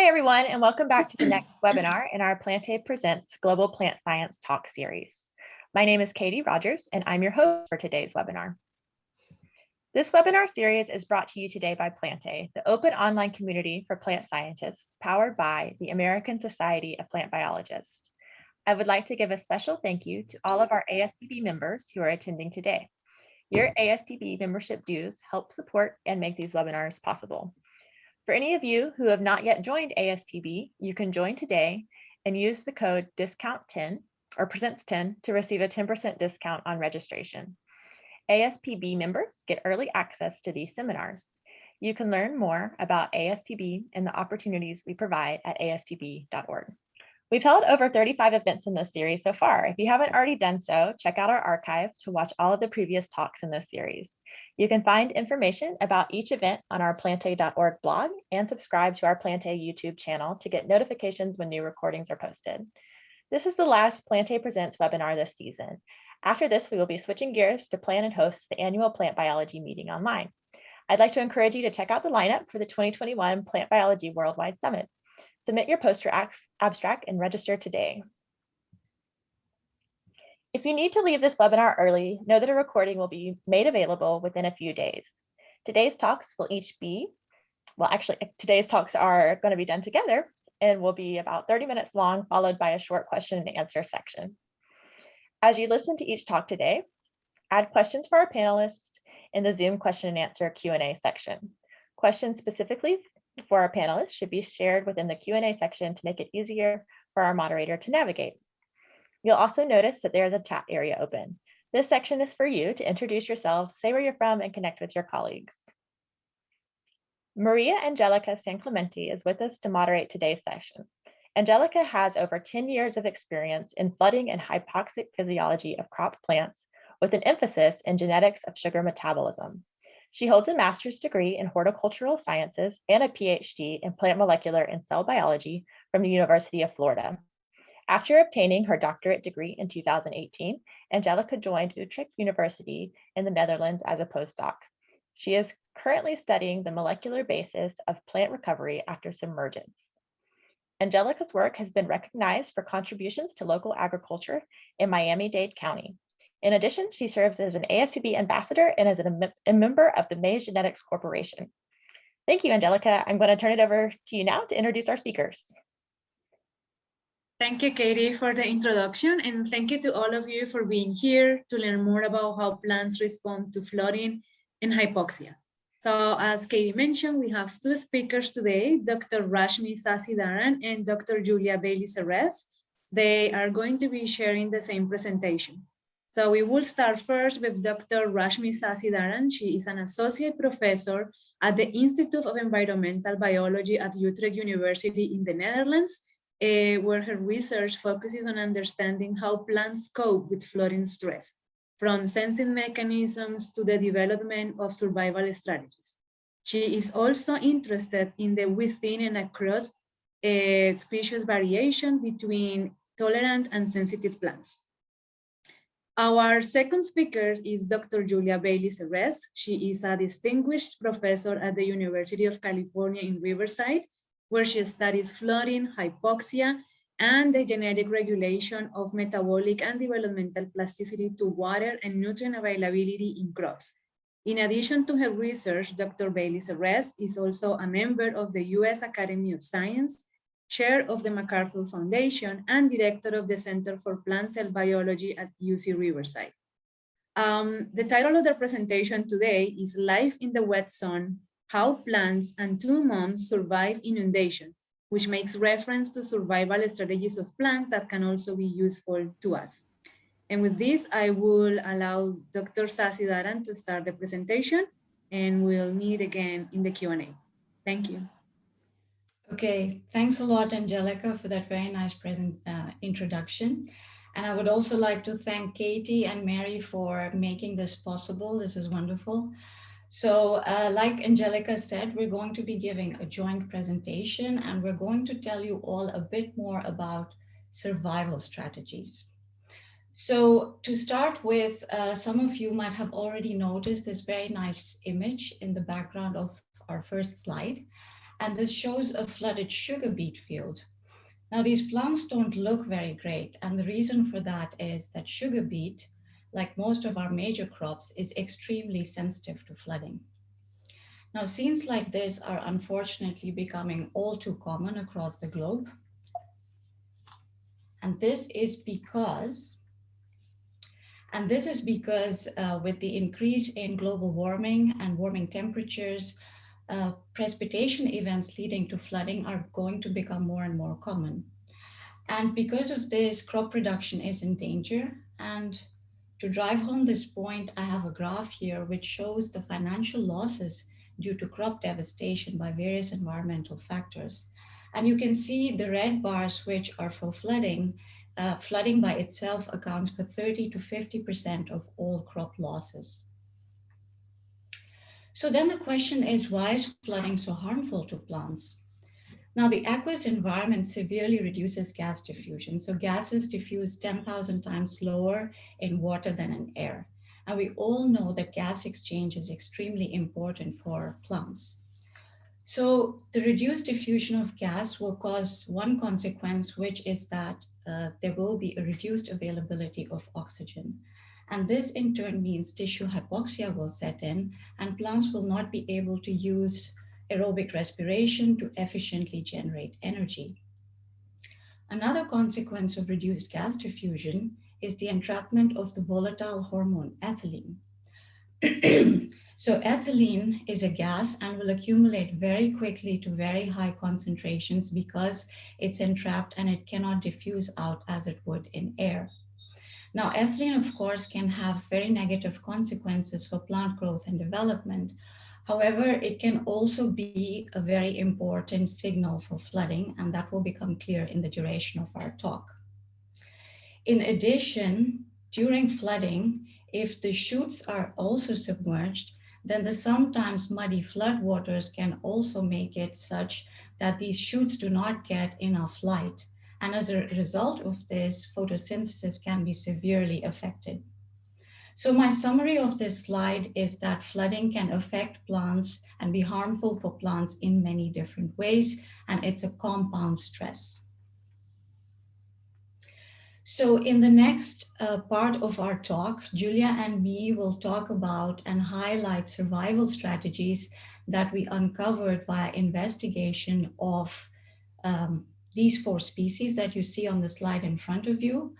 Hi, everyone, and welcome back to the next webinar in our Plantae Presents Global Plant Science Talk series. My name is Katie Rogers, and I'm your host for today's webinar. This webinar series is brought to you today by Plantae, the open online community for plant scientists powered by the American Society of Plant Biologists. I would like to give a special thank you to all of our ASPB members who are attending today. Your ASPB membership dues help support and make these webinars possible. For any of you who have not yet joined ASPB, you can join today and use the code DISCOUNT10 or presents10 to receive a 10% discount on registration. ASPB members get early access to these seminars. You can learn more about ASPB and the opportunities we provide at aspb.org. We've held over 35 events in this series so far. If you haven't already done so, check out our archive to watch all of the previous talks in this series. You can find information about each event on our plantae.org blog and subscribe to our Plantae YouTube channel to get notifications when new recordings are posted. This is the last Plantae Presents webinar this season. After this, we will be switching gears to plan and host the annual plant biology meeting online. I'd like to encourage you to check out the lineup for the 2021 Plant Biology Worldwide Summit. Submit your poster abstract and register today. If you need to leave this webinar early, know that a recording will be made available within a few days. Today's talks will each be, today's talks are going to be done together and will be about 30 minutes long, followed by a short question and answer section. As you listen to each talk today, add questions for our panelists in the Zoom question and answer Q&A section. Questions specifically for our panelists should be shared within the Q&A section to make it easier for our moderator to navigate. You'll also notice that there is a chat area open. This section is for you to introduce yourselves, say where you're from, and connect with your colleagues. Maria Angelica Sanclemente is with us to moderate today's session. Angelica has over 10 years of experience in flooding and hypoxic physiology of crop plants with an emphasis in genetics of sugar metabolism. She holds a master's degree in horticultural sciences and a PhD in plant molecular and cell biology from the University of Florida. After obtaining her doctorate degree in 2018, Angelica joined Utrecht University in the Netherlands as a postdoc. She is currently studying the molecular basis of plant recovery after submergence. Angelica's work has been recognized for contributions to local agriculture in Miami-Dade County. In addition, she serves as an ASPB ambassador and as a member of the Maize Genetics Corporation. Thank you, Angelica. I'm going to turn it over to you now to introduce our speakers. Thank you, Katie, for the introduction, and thank you to all of you for being here to learn more about how plants respond to flooding and hypoxia. So as Katie mentioned, we have two speakers today, Dr. Rashmi Sasidharan and Dr. Julia Bailey-Serres. They are going to be sharing the same presentation. So we will start first with Dr. Rashmi Sasidharan. She is an associate professor at the Institute of Environmental Biology at Utrecht University in the Netherlands, where her research focuses on understanding how plants cope with flooding stress, from sensing mechanisms to the development of survival strategies. She is also interested in the within and across species variation between tolerant and sensitive plants. Our second speaker is Dr. Julia Bailey-Serres. She is a distinguished professor at the University of California in Riverside, where she studies flooding, hypoxia, and the genetic regulation of metabolic and developmental plasticity to water and nutrient availability in crops. In addition to her research, Dr. Bailey-Serres is also a member of the U.S. Academy of Science, chair of the MacArthur Foundation, and director of the Center for Plant Cell Biology at UC Riverside. The title of the presentation today is Life in the Wet Zone: How Plants and 2 months Survive Inundation, which makes reference to survival strategies of plants that can also be useful to us. And with this, I will allow Dr. Sasidharan to start the presentation, and we'll meet again in the Q&A. Thank you. Okay, thanks a lot, Angelica, for that very nice introduction. And I would also like to thank Katie and Mary for making this possible. This is wonderful. So like Angelica said, we're going to be giving a joint presentation, and we're going to tell you all a bit more about survival strategies. So to start with, some of you might have already noticed this very nice image in the background of our first slide. And this shows a flooded sugar beet field. Now, these plants don't look very great. And the reason for that is that sugar beet, like most of our major crops, is extremely sensitive to flooding. Now, scenes like this are unfortunately becoming all too common across the globe. And this is because with the increase in global warming and warming temperatures, precipitation events leading to flooding are going to become more and more common. And because of this, crop production is in danger. And to drive home this point, I have a graph here which shows the financial losses due to crop devastation by various environmental factors. And you can see the red bars, which are for flooding. Flooding by itself accounts for 30 to 50% of all crop losses. So then the question is, why is flooding so harmful to plants? Now, the aqueous environment severely reduces gas diffusion. So gases diffuse 10,000 times slower in water than in air. And we all know that gas exchange is extremely important for plants. So the reduced diffusion of gas will cause one consequence, which is that there will be a reduced availability of oxygen. And this in turn means tissue hypoxia will set in, and plants will not be able to use aerobic respiration to efficiently generate energy. Another consequence of reduced gas diffusion is the entrapment of the volatile hormone ethylene. So ethylene is a gas and will accumulate very quickly to very high concentrations because it's entrapped and it cannot diffuse out as it would in air. Now, ethylene, of course, can have very negative consequences for plant growth and development. However, it can also be a very important signal for flooding, and that will become clear in the duration of our talk. In addition, during flooding, if the shoots are also submerged, then the sometimes muddy floodwaters can also make it such that these shoots do not get enough light. And as a result of this, photosynthesis can be severely affected. So my summary of this slide is that flooding can affect plants and be harmful for plants in many different ways, and it's a compound stress. So in the next part of our talk, Julia and me will talk about and highlight survival strategies that we uncovered via investigation of these 4 species that you see on the slide in front of you.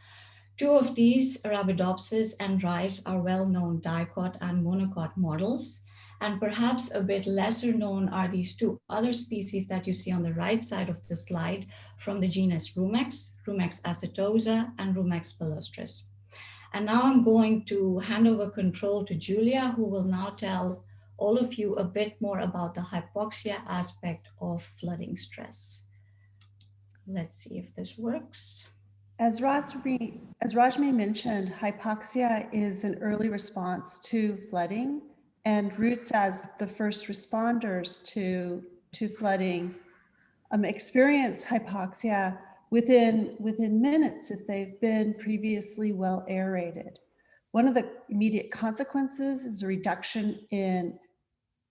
2 of these, Arabidopsis and rice, are well-known dicot and monocot models. And perhaps a bit lesser known are these 2 other species that you see on the right side of the slide from the genus Rumex, Rumex acetosa and Rumex palustris. And now I'm going to hand over control to Julia, who will now tell all of you a bit more about the hypoxia aspect of flooding stress. Let's see if this works. As Rashmi mentioned, hypoxia is an early response to flooding, and roots as the first responders to flooding experience hypoxia within minutes if they've been previously well aerated. One of the immediate consequences is a reduction in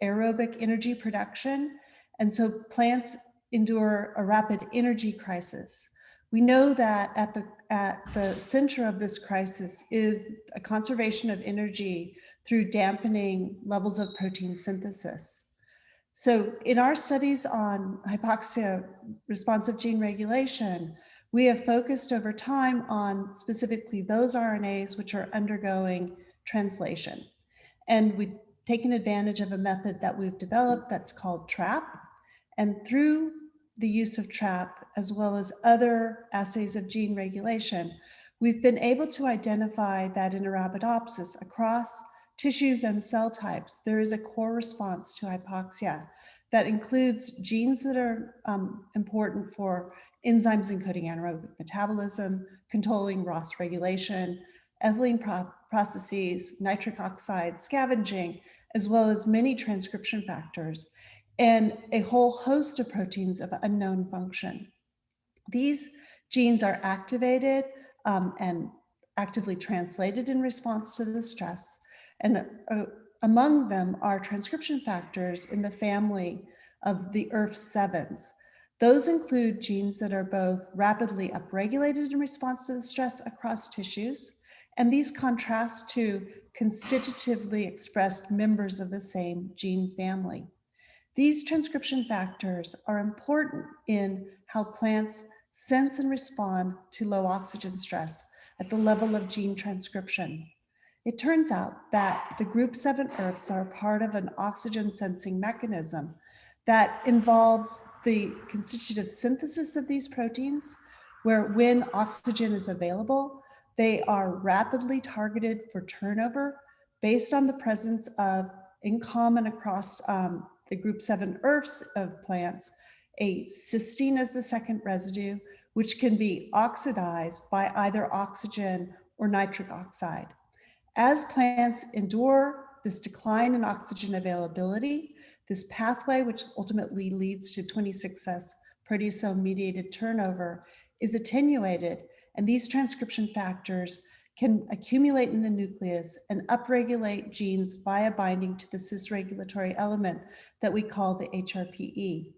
aerobic energy production, and so plants endure a rapid energy crisis. We know that at the center of this crisis is a conservation of energy through dampening levels of protein synthesis. So in our studies on hypoxia responsive gene regulation, we have focused over time on specifically those RNAs which are undergoing translation. And we've taken advantage of a method that we've developed that's called TRAP. And through the use of TRAP, as well as other assays of gene regulation, we've been able to identify that in Arabidopsis across tissues and cell types, there is a core response to hypoxia that includes genes that are important for enzymes encoding anaerobic metabolism, controlling ROS regulation, ethylene processes, nitric oxide scavenging, as well as many transcription factors, and a whole host of proteins of unknown function. These genes are activated and actively translated in response to the stress. And among them are transcription factors in the family of the ERF7s. Those include genes that are both rapidly upregulated in response to the stress across tissues, and these contrast to constitutively expressed members of the same gene family. These transcription factors are important in how plants sense and respond to low oxygen stress at the level of gene transcription. It turns out that the group 7 ERFs are part of an oxygen sensing mechanism that involves the constitutive synthesis of these proteins, where when oxygen is available, they are rapidly targeted for turnover based on the presence of, in common across the group 7 ERFs of plants, a cysteine as the second residue, which can be oxidized by either oxygen or nitric oxide. As plants endure this decline in oxygen availability, this pathway, which ultimately leads to 26S proteasome-mediated turnover, is attenuated, and these transcription factors can accumulate in the nucleus and upregulate genes via binding to the cis-regulatory element that we call the HRPE.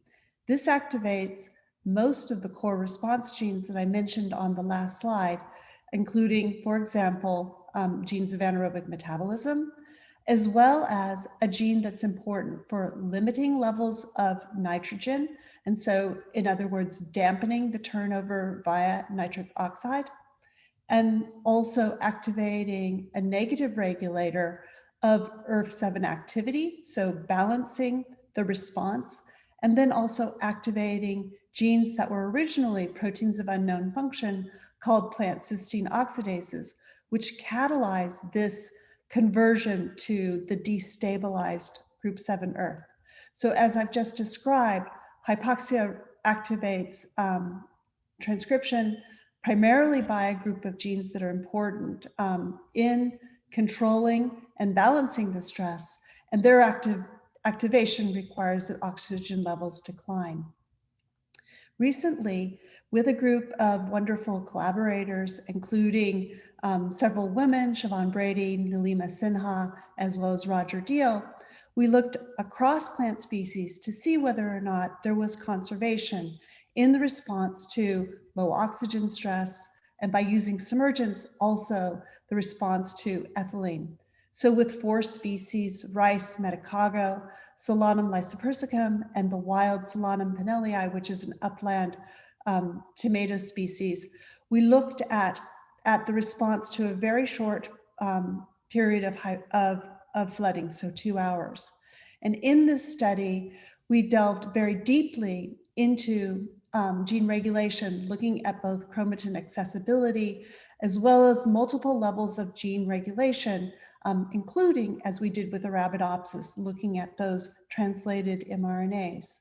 This activates most of the core response genes that I mentioned on the last slide, including, for example, genes of anaerobic metabolism, as well as a gene that's important for limiting levels of nitrogen. And so, in other words, dampening the turnover via nitric oxide, and also activating a negative regulator of ERF7 activity, so balancing the response, and then also activating genes that were originally proteins of unknown function called plant cysteine oxidases, which catalyze this conversion to the destabilized group 7 ERF. So as I've just described, hypoxia activates transcription primarily by a group of genes that are important in controlling and balancing the stress, and their activation requires that oxygen levels decline. Recently, with a group of wonderful collaborators, including several women, Siobhan Brady, Nilima Sinha, as well as Roger Deal, we looked across plant species to see whether or not there was conservation in the response to low oxygen stress, and by using submergence, also the response to ethylene. So with 4 species, rice medicago, Solanum lysopersicum, and the wild Solanum pinelii, which is an upland tomato species, we looked at the response to a very short period of flooding, so 2 hours. And in this study, we delved very deeply into gene regulation, looking at both chromatin accessibility, as well as multiple levels of gene regulation, including, as we did with Arabidopsis, looking at those translated mRNAs.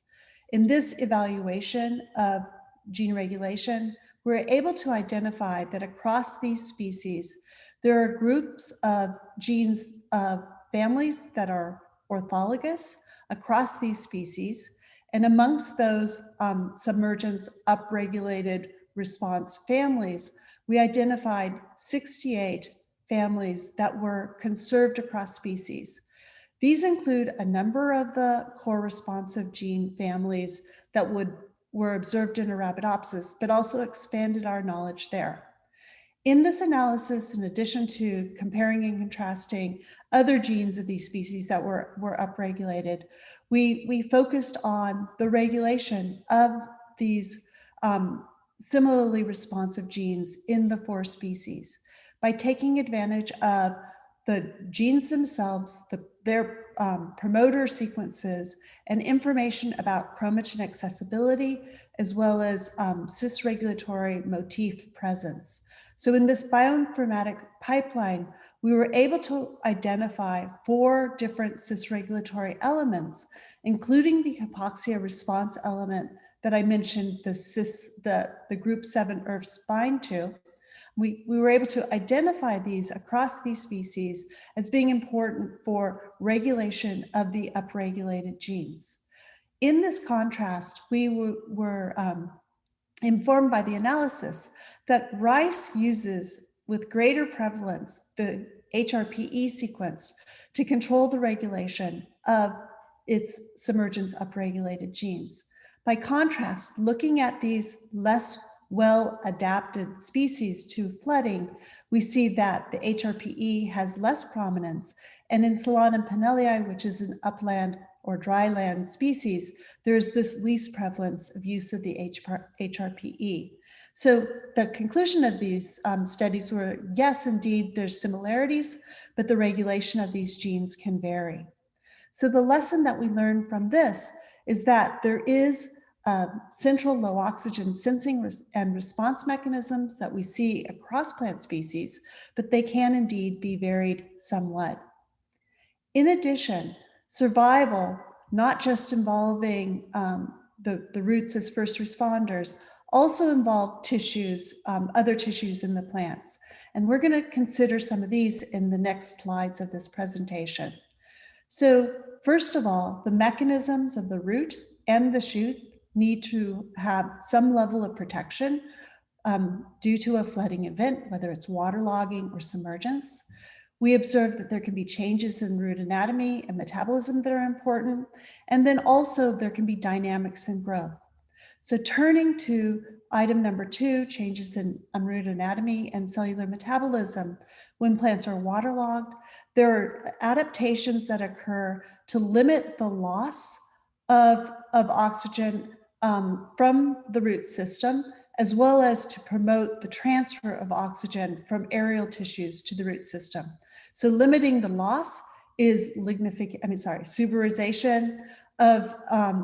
In this evaluation of gene regulation, we're able to identify that across these species, there are groups of genes of families that are orthologous across these species. And amongst those submergence upregulated response families, we identified 68 families that were conserved across species. These include a number of the core responsive gene families that were observed in Arabidopsis, but also expanded our knowledge there. In this analysis, in addition to comparing and contrasting other genes of these species that were upregulated, we focused on the regulation of these similarly responsive genes in the 4 species by taking advantage of the genes themselves, their promoter sequences, and information about chromatin accessibility, as well as cis-regulatory motif presence. So in this bioinformatic pipeline, we were able to identify 4 different cis-regulatory elements, including the hypoxia response element that I mentioned the group 7 ERFs bind to. We were able to identify these across these species as being important for regulation of the upregulated genes. In this contrast, we were informed by the analysis that rice uses with greater prevalence the HRPE sequence to control the regulation of its submergence upregulated genes. By contrast, looking at these less well-adapted species to flooding, we see that the HRPE has less prominence, and in Solanum pinelli, which is an upland or dryland species, there's this least prevalence of use of the HRPE. So the conclusion of these studies were, yes, indeed, there's similarities, but the regulation of these genes can vary. So the lesson that we learned from this is that there is central low oxygen sensing and response mechanisms that we see across plant species, but they can indeed be varied somewhat. In addition, survival, not just involving the roots as first responders, also involve tissues, other tissues in the plants. And we're going to consider some of these in the next slides of this presentation. So first of all, the mechanisms of the root and the shoot need to have some level of protection due to a flooding event, whether it's waterlogging or submergence. We observe that there can be changes in root anatomy and metabolism that are important, and then also there can be dynamics in growth. So turning to item number 2, changes in root anatomy and cellular metabolism. When plants are waterlogged, there are adaptations that occur to limit the loss of oxygen from the root system, as well as to promote the transfer of oxygen from aerial tissues to the root system. So limiting the loss is suberization of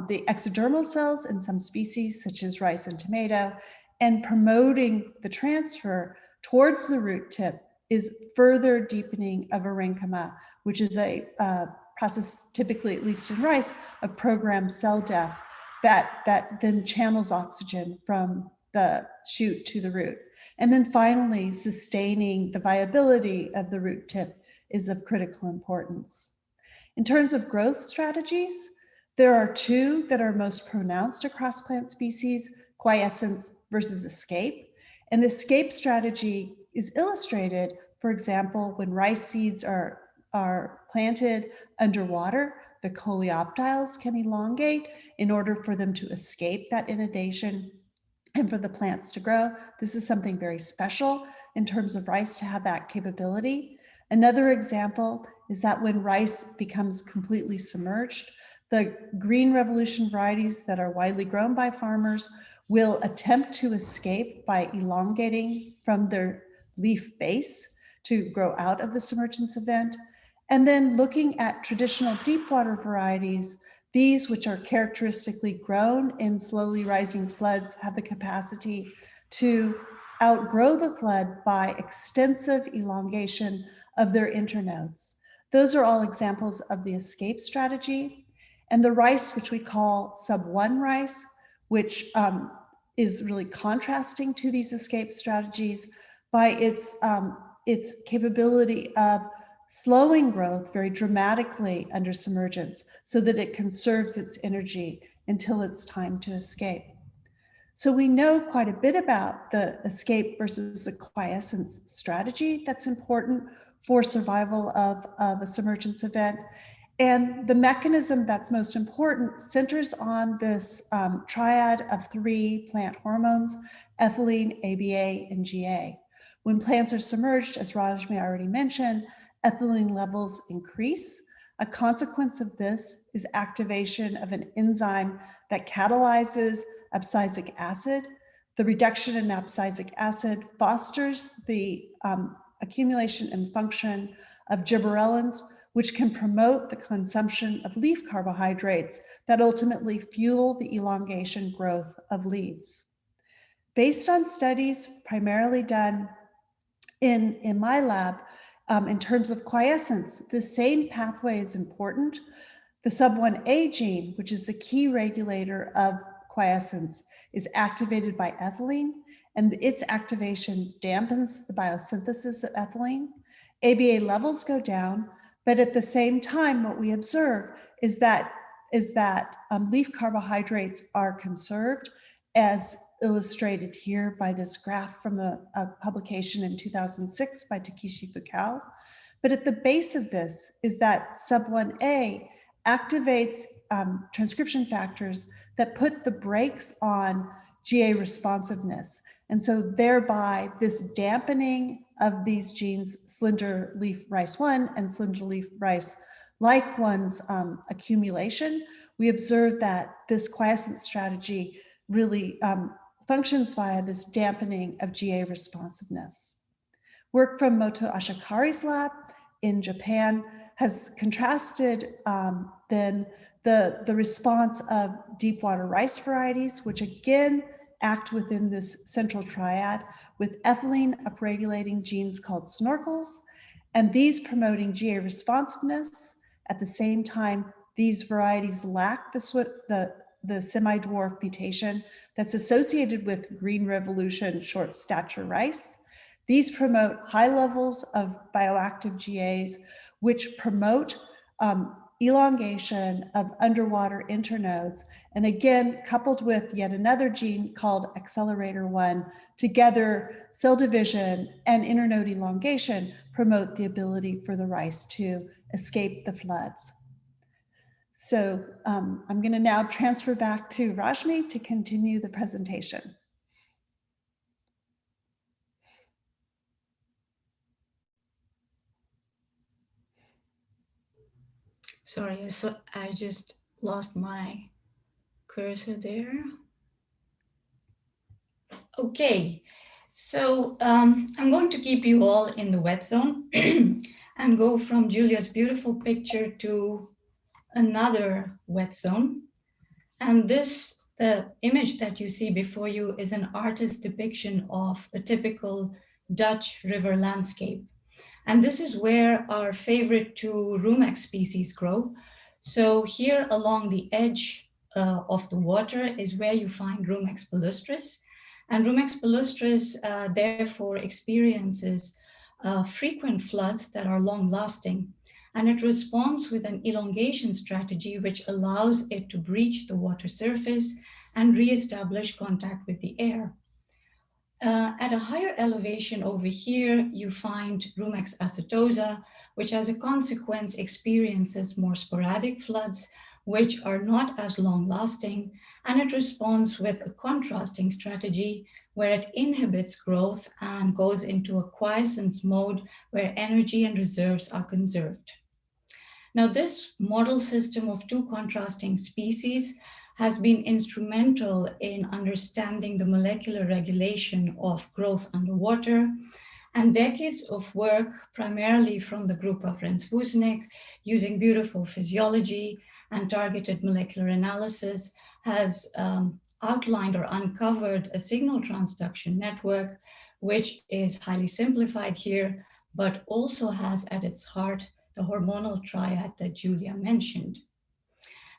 the exodermal cells in some species, such as rice and tomato, and promoting the transfer towards the root tip is further deepening of parenchyma, which is a process, typically, at least in rice, of programmed cell death that then channels oxygen from the shoot to the root. And then finally, sustaining the viability of the root tip is of critical importance. In terms of growth strategies, there are 2 that are most pronounced across plant species: quiescence versus escape. And the escape strategy is illustrated, for example, when rice seeds are planted underwater, the coleoptiles can elongate in order for them to escape that inundation and for the plants to grow. This is something very special in terms of rice to have that capability. Another example is that when rice becomes completely submerged, the green revolution varieties that are widely grown by farmers will attempt to escape by elongating from their leaf base to grow out of the submergence event. And then looking at traditional deep water varieties, these, which are characteristically grown in slowly rising floods, have the capacity to outgrow the flood by extensive elongation of their internodes. Those are all examples of the escape strategy. And the rice, which we call sub-1 rice, which is really contrasting to these escape strategies by its capability of slowing growth very dramatically under submergence so that it conserves its energy until it's time to escape. So we know quite a bit about the escape versus the quiescence strategy that's important for survival of a submergence event. And the mechanism that's most important centers on this triad of 3 plant hormones: ethylene, ABA, and GA. When plants are submerged, as Rashmi already mentioned, ethylene levels increase. A consequence of this is activation of an enzyme that catalyzes abscisic acid. The reduction in abscisic acid fosters the accumulation and function of gibberellins, which can promote the consumption of leaf carbohydrates that ultimately fuel the elongation growth of leaves. Based on studies primarily done in my lab, in terms of quiescence, the same pathway is important. The sub-1A gene, which is the key regulator of quiescence, is activated by ethylene, and its activation dampens the biosynthesis of ethylene. ABA levels go down, but at the same time, what we observe is that leaf carbohydrates are conserved, as illustrated here by this graph from a publication in 2006 by Takeshi Fukao. But at the base of this is that sub-1A activates transcription factors that put the brakes on GA responsiveness. And so thereby this dampening of these genes, slender leaf rice 1 and slender leaf rice like 1's accumulation, we observe that this quiescence strategy really functions via this dampening of GA responsiveness. Work from Moto Ashikari's lab in Japan has contrasted then the response of deep water rice varieties, which again act within this central triad with ethylene upregulating genes called snorkels, and these promoting GA responsiveness. At the same time, these varieties lack the semi-dwarf mutation that's associated with Green Revolution short stature rice. These promote high levels of bioactive GAs, which promote elongation of underwater internodes. And again, coupled with yet another gene called accelerator 1, together cell division and internode elongation promote the ability for the rice to escape the floods. So I'm going to now transfer back to Rashmi to continue the presentation. Sorry, I just lost my cursor there. Okay, so I'm going to keep you all in the wet zone and go from Julia's beautiful picture to another wet zone. And the image that you see before you is an artist's depiction of the typical Dutch river landscape. And this is where our favorite two Rumex species grow. So here along the edge of the water is where you find Rumex palustris. And Rumex palustris therefore experiences frequent floods that are long lasting. And it responds with an elongation strategy which allows it to breach the water surface and reestablish contact with the air. At a higher elevation over here, you find Rumex acetosa, which as a consequence experiences more sporadic floods, which are not as long lasting, and it responds with a contrasting strategy where it inhibits growth and goes into a quiescence mode where energy and reserves are conserved. Now, this model system of two contrasting species has been instrumental in understanding the molecular regulation of growth underwater, and decades of work, primarily from the group of Rens-Woesenig, using beautiful physiology and targeted molecular analysis, has outlined or uncovered a signal transduction network, which is highly simplified here, but also has at its heart the hormonal triad that Julia mentioned.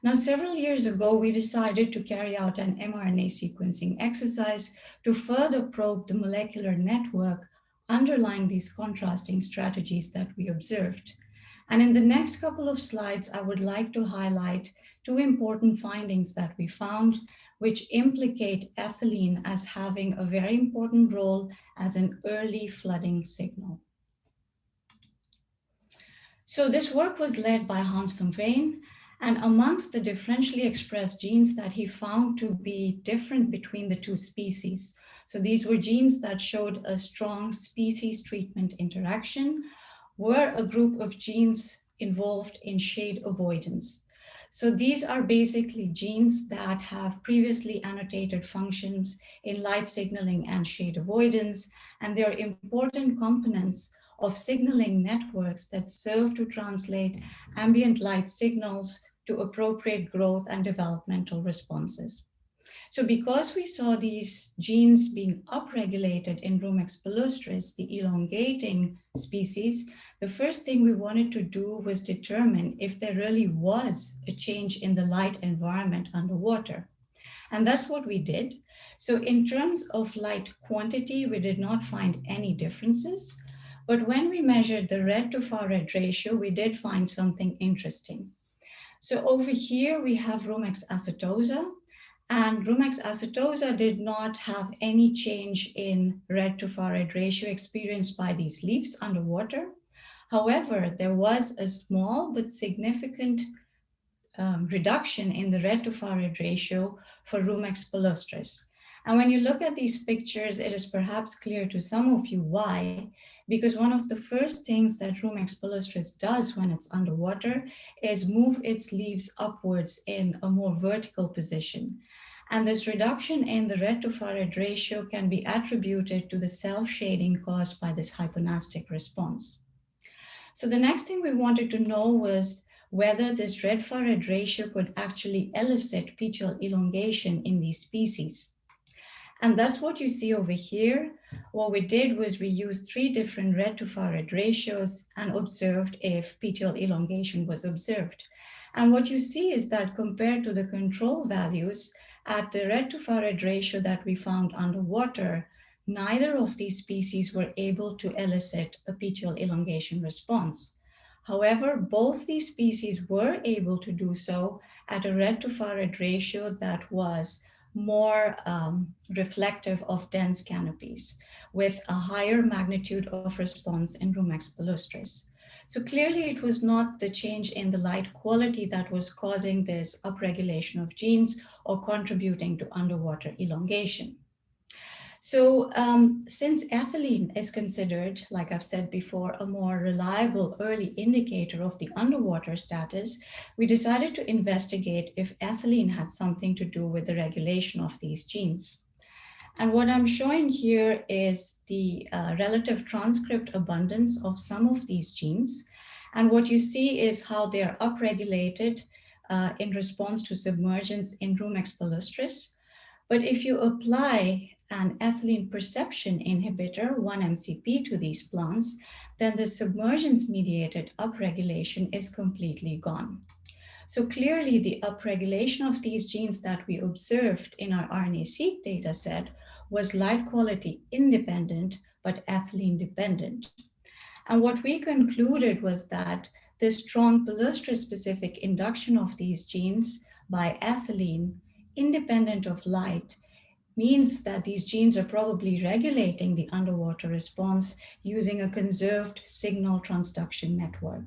Now, several years ago, we decided to carry out an mRNA sequencing exercise to further probe the molecular network underlying these contrasting strategies that we observed. And in the next couple of slides, I would like to highlight two important findings that we found, which implicate ethylene as having a very important role as an early flooding signal. So this work was led by Hans van Veen, and amongst the differentially expressed genes that he found to be different between the two species. So these were genes that showed a strong species treatment interaction, were a group of genes involved in shade avoidance. So these are basically genes that have previously annotated functions in light signaling and shade avoidance, and they're important components of signaling networks that serve to translate ambient light signals to appropriate growth and developmental responses. So because we saw these genes being upregulated in Rumex palustris, the elongating species, the first thing we wanted to do was determine if there really was a change in the light environment underwater. And that's what we did. So in terms of light quantity, we did not find any differences. But when we measured the red to far red ratio, we did find something interesting. So over here, we have Rumex acetosa, and Rumex acetosa did not have any change in red to far red ratio experienced by these leaves underwater. However, there was a small but significant reduction in the red to far red ratio for Rumex palustris. And when you look at these pictures, it is perhaps clear to some of you why, because one of the first things that Rumex palustris does when it's underwater is move its leaves upwards in a more vertical position. And this reduction in the red to far red ratio can be attributed to the self-shading caused by this hyponastic response. So the next thing we wanted to know was whether this red far red ratio could actually elicit petiole elongation in these species. And that's what you see over here. What we did was we used 3 different red to far red ratios and observed if petiole elongation was observed. And what you see is that compared to the control values at the red to far red ratio that we found underwater, neither of these species were able to elicit a petiole elongation response. However, both these species were able to do so at a red to far red ratio that was more reflective of dense canopies with a higher magnitude of response in Rumex palustris. So clearly it was not the change in the light quality that was causing this upregulation of genes or contributing to underwater elongation. So since ethylene is considered, like I've said before, a more reliable early indicator of the underwater status, we decided to investigate if ethylene had something to do with the regulation of these genes. And what I'm showing here is the relative transcript abundance of some of these genes. And what you see is how they're upregulated in response to submergence in Rumex palustris. But if you apply an ethylene perception inhibitor, 1-MCP, to these plants, then the submergence-mediated upregulation is completely gone. So clearly the upregulation of these genes that we observed in our RNA-seq data set was light quality independent, but ethylene dependent. And what we concluded was that this strong palustris-specific induction of these genes by ethylene, independent of light, means that these genes are probably regulating the underwater response using a conserved signal transduction network.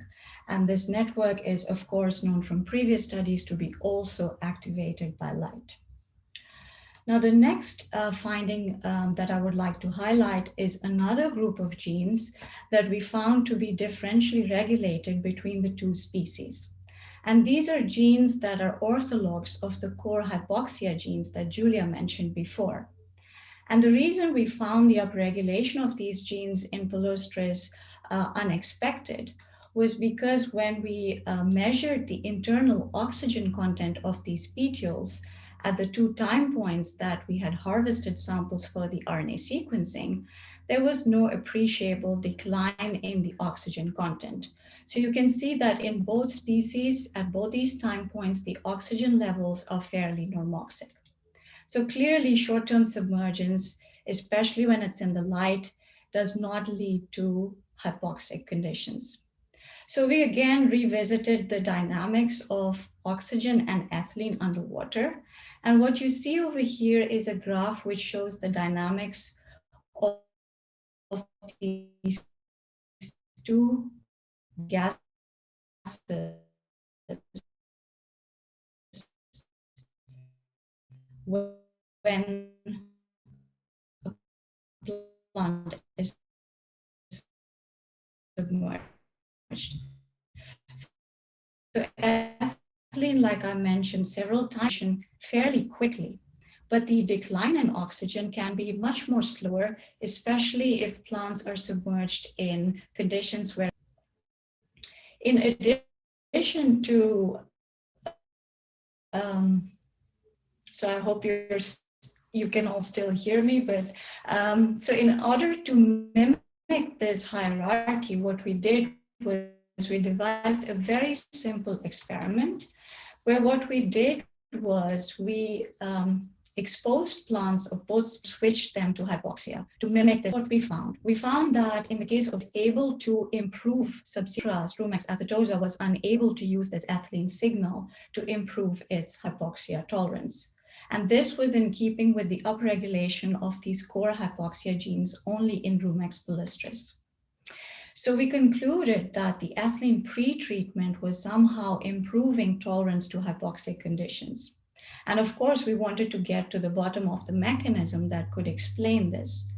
And this network is, of course, known from previous studies to be also activated by light. Now, the next finding that I would like to highlight is another group of genes that we found to be differentially regulated between the 2 species. And these are genes that are orthologs of the core hypoxia genes that Julia mentioned before. And the reason we found the upregulation of these genes in palustris unexpected was because when we measured the internal oxygen content of these petioles at the 2 time points that we had harvested samples for the RNA sequencing, there was no appreciable decline in the oxygen content. So you can see that in both species, at both these time points, the oxygen levels are fairly normoxic. So clearly short-term submergence, especially when it's in the light, does not lead to hypoxic conditions. So we again revisited the dynamics of oxygen and ethylene underwater. And what you see over here is a graph which shows the dynamics of these 2 gases when a plant is submerged. So ethylene, like I mentioned several times, fairly quickly, but the decline in oxygen can be much more slower, especially if plants are submerged in conditions where, in addition to, so I hope you can all still hear me, but so in order to mimic this hierarchy, what we did was we devised a very simple experiment where what we did was we exposed plants of both, switched them to hypoxia to mimic this. What we found? We found that in the case of able to improve substrates, Rumex acetosa was unable to use this ethylene signal to improve its hypoxia tolerance. And this was in keeping with the upregulation of these core hypoxia genes only in Rumex palustris. So we concluded that the ethylene pre-treatment was somehow improving tolerance to hypoxic conditions. And of course, we wanted to get to the bottom of the mechanism that could explain this.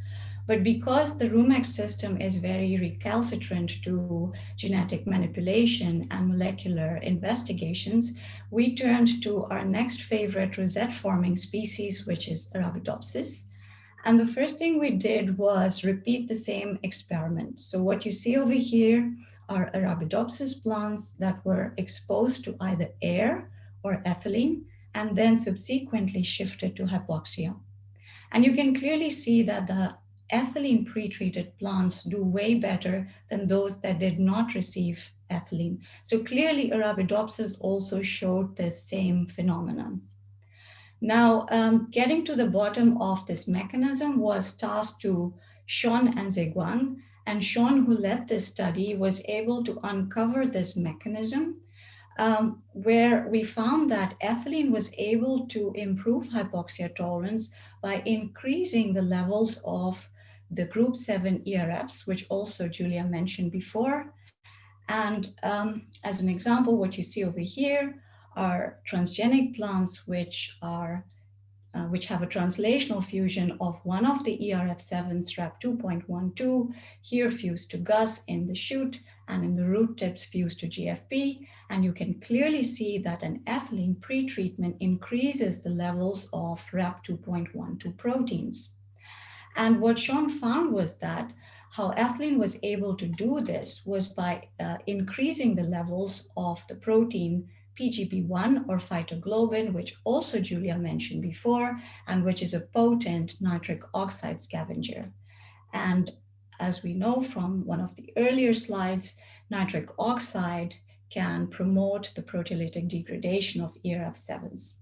But because the Rumex system is very recalcitrant to genetic manipulation and molecular investigations, we turned to our next favorite rosette-forming species, which is Arabidopsis. And the first thing we did was repeat the same experiment. So what you see over here are Arabidopsis plants that were exposed to either air or ethylene, and then subsequently shifted to hypoxia. And you can clearly see that the ethylene pre-treated plants do way better than those that did not receive ethylene. So clearly Arabidopsis also showed the same phenomenon. Now, getting to the bottom of this mechanism was tasked to Sean and Ziguang, and Sean, who led this study, was able to uncover this mechanism where we found that ethylene was able to improve hypoxia tolerance by increasing the levels of the group 7 ERFs, which also Julia mentioned before. And as an example, what you see over here are transgenic plants which have a translational fusion of one of the ERF7s, RAP 2.12, here fused to GUS in the shoot, and in the root tips fused to GFP. And you can clearly see that an ethylene pre-treatment increases the levels of RAP 2.12 proteins. And what Sean found was that how ethylene was able to do this was by increasing the levels of the protein PGP1 or phytoglobin, which also Julia mentioned before, and which is a potent nitric oxide scavenger. And as we know from one of the earlier slides, nitric oxide can promote the proteolytic degradation of ERF7s.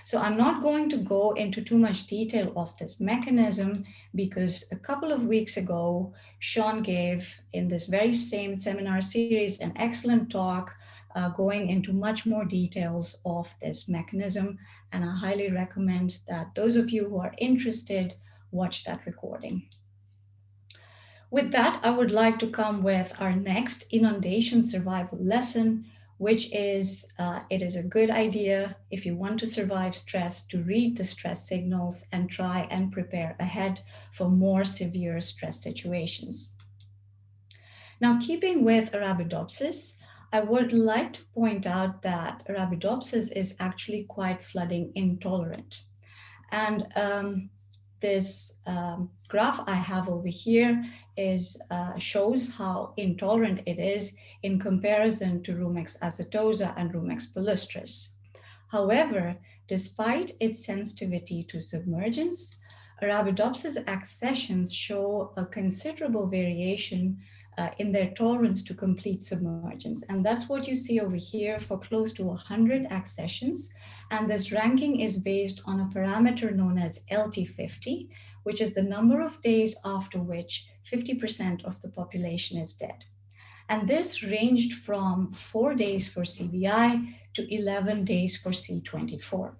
So I'm not going to go into too much detail of this mechanism because a couple of weeks ago, Sean gave in this very same seminar series an excellent talk going into much more details of this mechanism. And I highly recommend that those of you who are interested watch that recording. With that, I would like to come with our next inundation survival lesson, which is, it is a good idea if you want to survive stress to read the stress signals and try and prepare ahead for more severe stress situations. Now, keeping with Arabidopsis, I would like to point out that Arabidopsis is actually quite flooding intolerant. And this graph I have over here shows how intolerant it is in comparison to Rumex acetosa and Rumex palustris. However, despite its sensitivity to submergence, Arabidopsis accessions show a considerable variation in their tolerance to complete submergence. And that's what you see over here for close to 100 accessions. And this ranking is based on a parameter known as LT50, which is the number of days after which 50% of the population is dead. And this ranged from 4 days for CBI to 11 days for C24.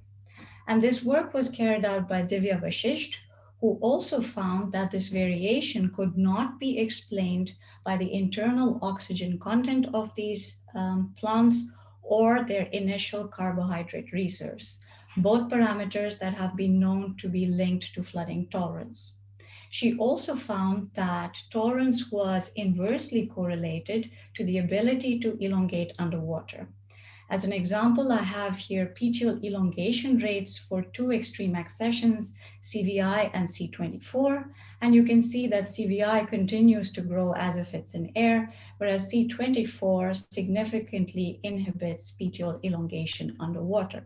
And this work was carried out by Divya Vashisht, who also found that this variation could not be explained by the internal oxygen content of these plants or their initial carbohydrate reserves, both parameters that have been known to be linked to flooding tolerance. She also found that tolerance was inversely correlated to the ability to elongate underwater. As an example, I have here PTL elongation rates for 2 extreme accessions, CVI and C24, and you can see that CVI continues to grow as if it's in air, whereas C24 significantly inhibits PTL elongation underwater.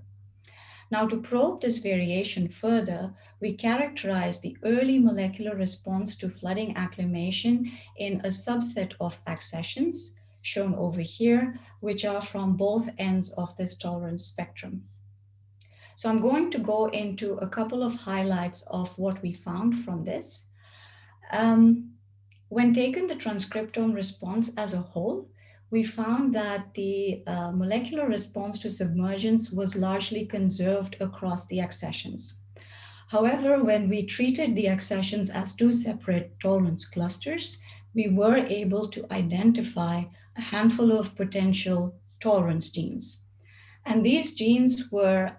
Now, to probe this variation further, we characterize the early molecular response to flooding acclimation in a subset of accessions, shown over here, which are from both ends of this tolerance spectrum. So I'm going to go into a couple of highlights of what we found from this. When taken the transcriptome response as a whole, we found that the molecular response to submergence was largely conserved across the accessions. However, when we treated the accessions as 2 separate tolerance clusters, we were able to identify a handful of potential tolerance genes. And these genes were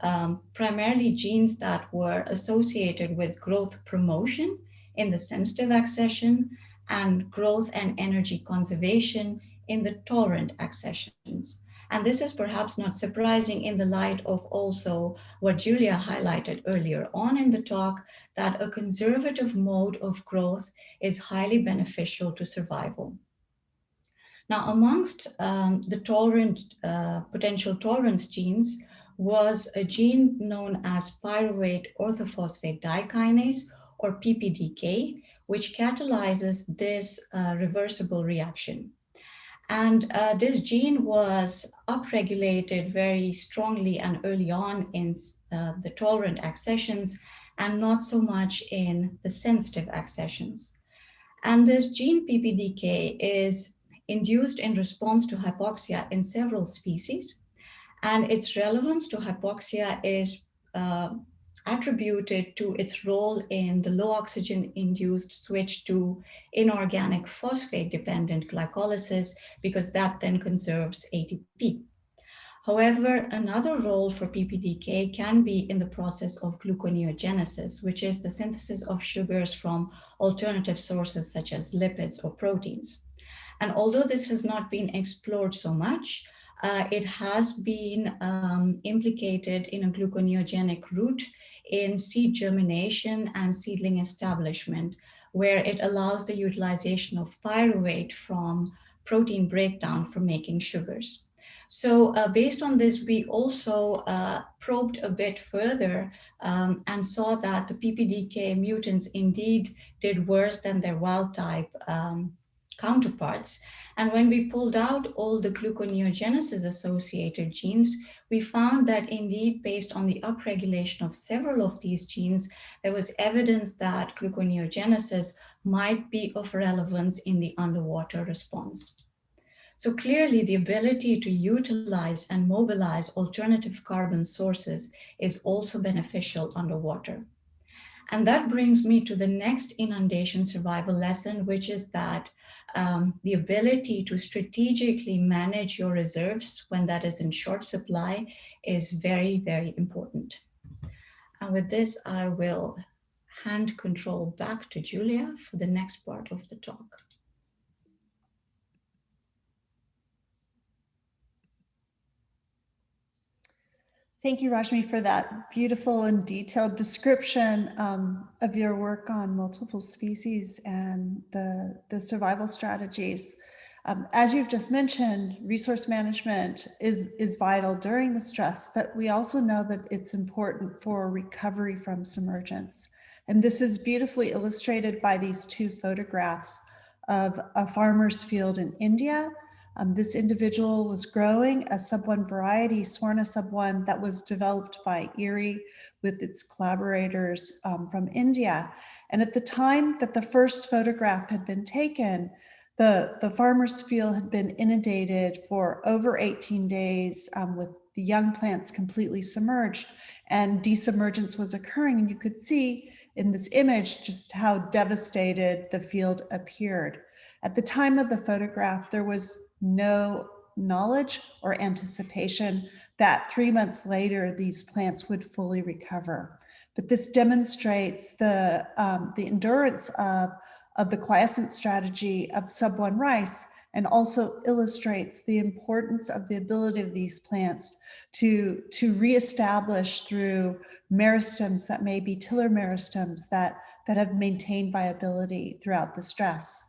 primarily genes that were associated with growth promotion in the sensitive accession and growth and energy conservation in the tolerant accessions. And this is perhaps not surprising in the light of also what Julia highlighted earlier on in the talk, that a conservative mode of growth is highly beneficial to survival. Now, amongst the potential tolerance genes was a gene known as pyruvate orthophosphate dikinase, or PPDK, which catalyzes this reversible reaction. And this gene was upregulated very strongly and early on in the tolerant accessions and not so much in the sensitive accessions. And this gene PPDK is induced in response to hypoxia in several species. And its relevance to hypoxia is attributed to its role in the low oxygen induced switch to inorganic phosphate dependent glycolysis, because that then conserves ATP. However, another role for PPDK can be in the process of gluconeogenesis, which is the synthesis of sugars from alternative sources such as lipids or proteins. And although this has not been explored so much, it has been implicated in a gluconeogenic route in seed germination and seedling establishment, where it allows the utilization of pyruvate from protein breakdown for making sugars. So based on this, we also probed a bit further and saw that the PPDK mutants indeed did worse than their wild type counterparts. And when we pulled out all the gluconeogenesis associated genes, we found that indeed, based on the upregulation of several of these genes, there was evidence that gluconeogenesis might be of relevance in the underwater response. So clearly, the ability to utilize and mobilize alternative carbon sources is also beneficial underwater. And that brings me to the next inundation survival lesson, which is that the ability to strategically manage your reserves when that is in short supply is very, very important. And with this, I will hand control back to Julia for the next part of the talk. Thank you, Rashmi, for that beautiful and detailed description of your work on multiple species and the survival strategies. As you've just mentioned, resource management is vital during the stress, but we also know that it's important for recovery from submergence. And this is beautifully illustrated by these two photographs of a farmer's field in India. This individual was growing a sub-1 variety, Swarna sub-1, that was developed by Erie with its collaborators from India. And at the time that the first photograph had been taken, the farmer's field had been inundated for over 18 days with the young plants completely submerged, and desubmergence was occurring. And you could see in this image just how devastated the field appeared. At the time of the photograph, there was no knowledge or anticipation that 3 months later these plants would fully recover. But this demonstrates the endurance of the quiescent strategy of sub-1 rice, and also illustrates the importance of the ability of these plants to reestablish through meristems that may be tiller meristems that have maintained viability throughout the stress.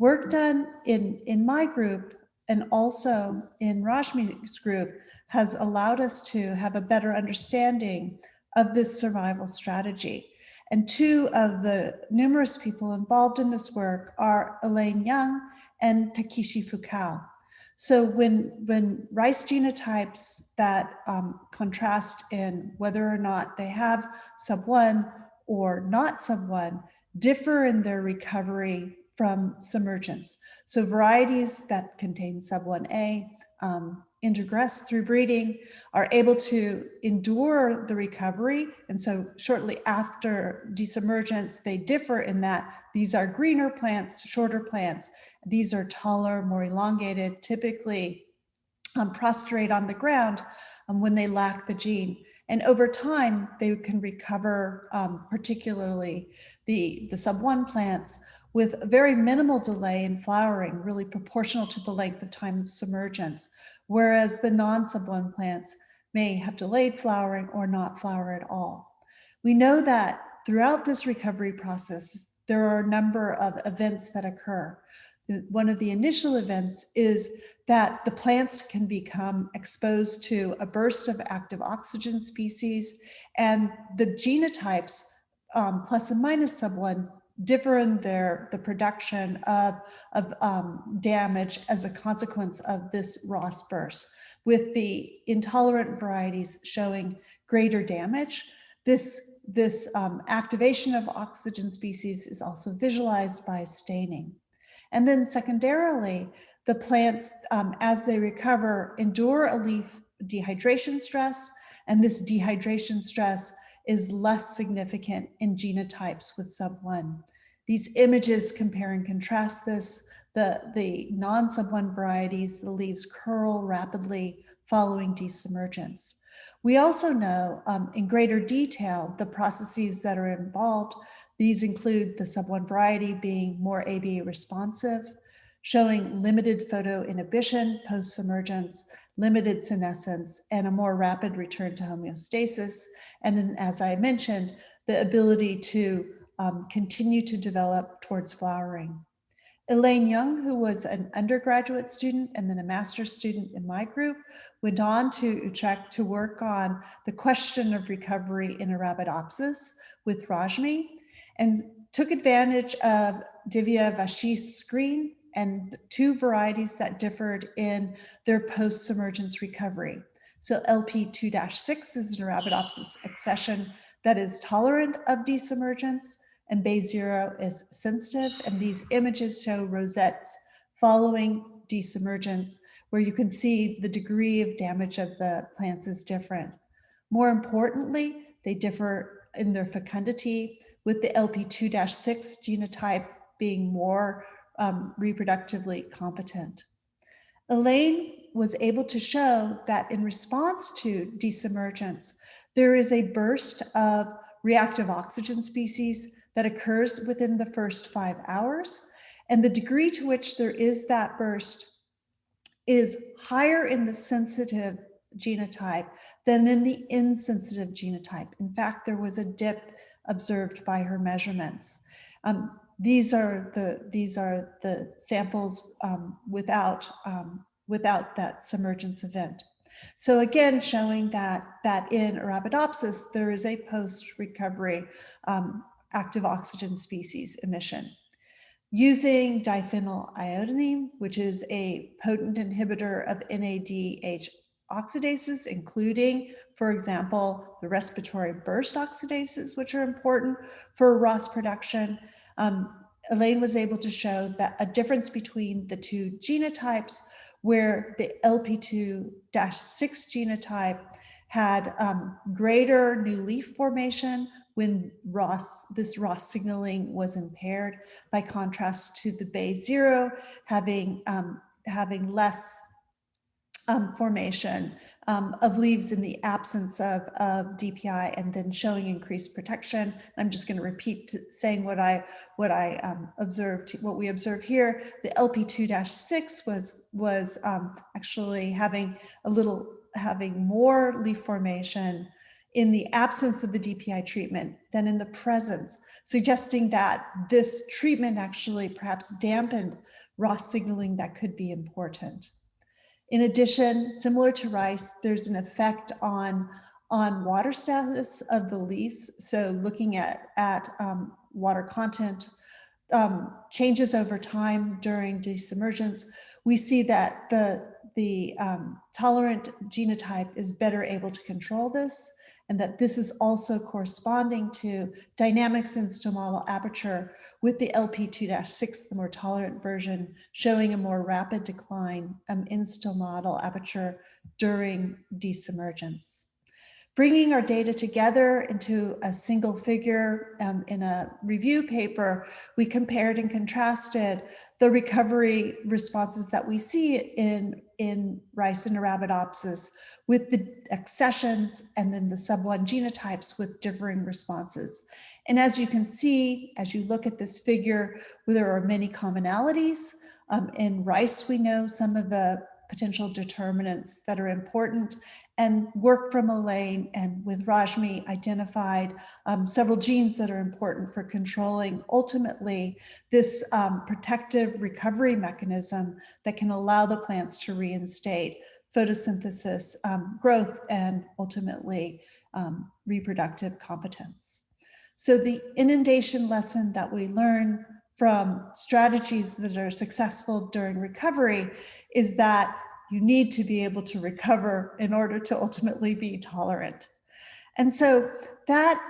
Work done in my group and also in Rashmi's group has allowed us to have a better understanding of this survival strategy. And two of the numerous people involved in this work are Elaine Young and Takeshi Fukao. So when rice genotypes that contrast in whether or not they have sub-1 or not sub-1 differ in their recovery from submergence. So varieties that contain sub-1A intergress through breeding are able to endure the recovery. And so shortly after desubmergence, they differ in that these are greener plants, shorter plants. These are taller, more elongated, typically prostrate on the ground when they lack the gene. And over time, they can recover, particularly the sub-1 plants, with very minimal delay in flowering, really proportional to the length of time of submergence, whereas the non-sub-1 plants may have delayed flowering or not flower at all. We know that throughout this recovery process, there are a number of events that occur. One of the initial events is that the plants can become exposed to a burst of active oxygen species, and the genotypes, plus and minus sub-1, differ in the production of damage as a consequence of this Ross burst, with the intolerant varieties showing greater damage. This activation of oxygen species is also visualized by staining. And then secondarily, the plants, as they recover, endure a leaf dehydration stress, and this dehydration stress is less significant in genotypes with sub-1. These images compare and contrast this. The non-sub-1 varieties, the leaves curl rapidly following desubmergence. We also know in greater detail the processes that are involved. These include the sub-1 variety being more ABA responsive, showing limited photoinhibition post-submergence, limited senescence, and a more rapid return to homeostasis. And then, as I mentioned, the ability to continue to develop towards flowering. Elaine Young, who was an undergraduate student and then a master's student in my group, went on to Utrecht to work on the question of recovery in Arabidopsis with Rashmi, and took advantage of Divya Vashish's screen and two varieties that differed in their post-submergence recovery. So LP2-6 is an Arabidopsis accession that is tolerant of desubmergence, and B0 is sensitive. And these images show rosettes following desubmergence, where you can see the degree of damage of the plants is different. More importantly, they differ in their fecundity, with the LP2-6 genotype being more reproductively competent. Elaine was able to show that in response to desubmergence, there is a burst of reactive oxygen species that occurs within the first 5 hours. And the degree to which there is that burst is higher in the sensitive genotype than in the insensitive genotype. In fact, there was a dip observed by her measurements. These are the samples without that submergence event. So again, showing that in Arabidopsis, there is a post-recovery active oxygen species emission. Using diphenyliodine, which is a potent inhibitor of NADH oxidases, including, for example, the respiratory burst oxidases, which are important for ROS production, Elaine was able to show that a difference between the two genotypes, where the LP2-6 genotype had greater new leaf formation when this ROS signaling was impaired, by contrast to the B0 having less formation of leaves in the absence of DPI, and then showing increased protection. I'm just going to repeat saying what we observed here. The LP2-6 was actually having more leaf formation in the absence of the DPI treatment than in the presence, suggesting that this treatment actually perhaps dampened ROS signaling that could be important. In addition, similar to rice, there's an effect on water status of the leaves. So looking at water content changes over time during desubmergence, we see that the tolerant genotype is better able to control this, and that this is also corresponding to dynamics in stomatal aperture with the LP2-6, the more tolerant version, showing a more rapid decline in stomatal aperture during desubmergence. Bringing our data together into a single figure in a review paper, we compared and contrasted the recovery responses that we see in rice and Arabidopsis with the accessions and then the sub-1 genotypes with differing responses. And as you can see, as you look at this figure, there are many commonalities. In rice, we know some of the potential determinants that are important, and work from Elaine and with Rashmi identified several genes that are important for controlling ultimately this protective recovery mechanism that can allow the plants to reinstate photosynthesis, growth, and ultimately reproductive competence. So the inundation lesson that we learn from strategies that are successful during recovery is that you need to be able to recover in order to ultimately be tolerant. And so that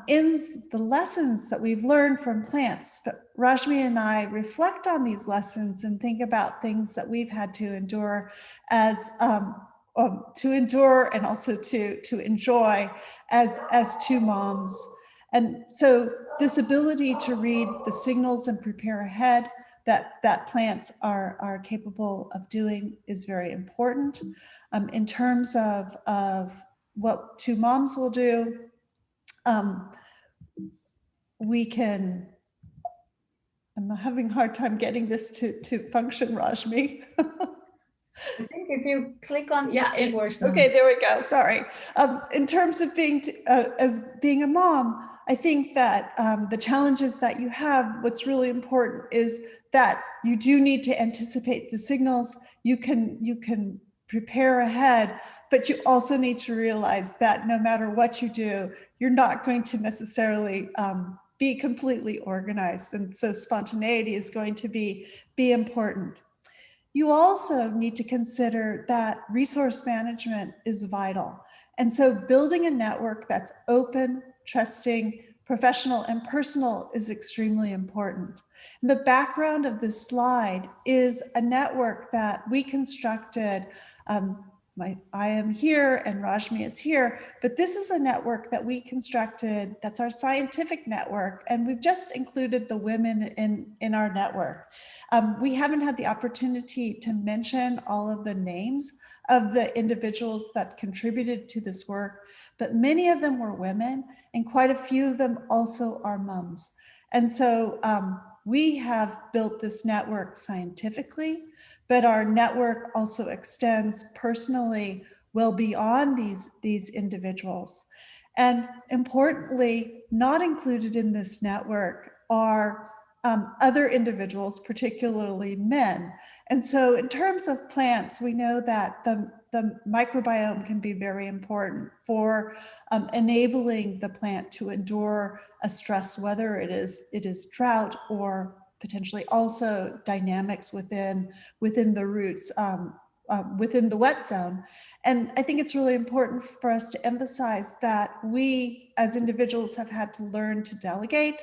ends the lessons that we've learned from plants. But Rashmi and I reflect on these lessons and think about things that we've had to endure as to endure and also to enjoy as two moms. And so this ability to read the signals and prepare ahead that plants are capable of doing is very important. In terms of what two moms will do, we can, I'm having a hard time getting this to function, Rashmi. I think if you click on, yeah, it works now. Okay, there we go, sorry. In terms of being, as being a mom, I think that the challenges that you have, what's really important is that you do need to anticipate the signals. You can prepare ahead, but you also need to realize that no matter what you do, you're not going to necessarily be completely organized. And so spontaneity is going to be important. You also need to consider that resource management is vital. And so building a network that's open, trusting, professional, and personal is extremely important. And the background of this slide is a network that we constructed. I am here and Rashmi is here, but this is a network that we constructed that's our scientific network, and we've just included the women in our network. We haven't had the opportunity to mention all of the names of the individuals that contributed to this work, but many of them were women and quite a few of them also are moms. And so we have built this network scientifically, but our network also extends personally well beyond these individuals. And importantly, not included in this network are other individuals, particularly men. And so in terms of plants, we know that the microbiome can be very important for enabling the plant to endure a stress, whether it is drought or potentially also dynamics within the roots, within the wet zone. And I think it's really important for us to emphasize that we as individuals have had to learn to delegate.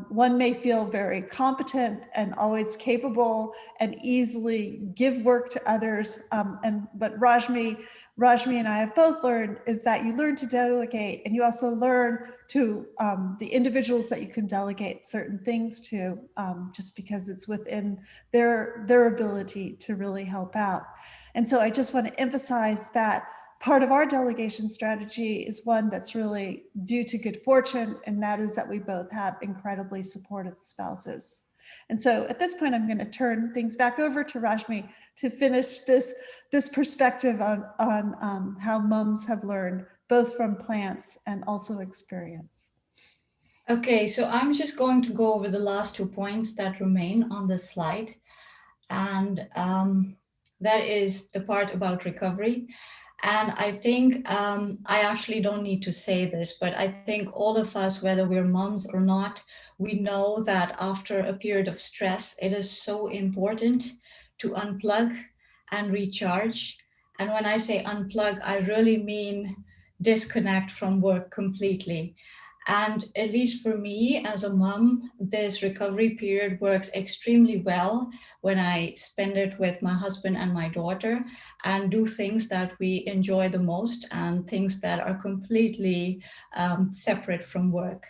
One may feel very competent and always capable and easily give work to others. But Rashmi and I have both learned is that you learn to delegate, and you also learn to the individuals that you can delegate certain things to, just because it's within their ability to really help out. And so I just want to emphasize that part of our delegation strategy is one that's really due to good fortune, and that is that we both have incredibly supportive spouses. And so at this point, I'm going to turn things back over to Rashmi to finish this perspective on how moms have learned both from plants and also experience. Okay, so I'm just going to go over the last 2 points that remain on the slide. And that is the part about recovery. And I think I actually don't need to say this, but I think all of us, whether we're moms or not, we know that after a period of stress, it is so important to unplug and recharge. And when I say unplug, I really mean disconnect from work completely. And at least for me as a mom, this recovery period works extremely well when I spend it with my husband and my daughter and do things that we enjoy the most and things that are completely separate from work.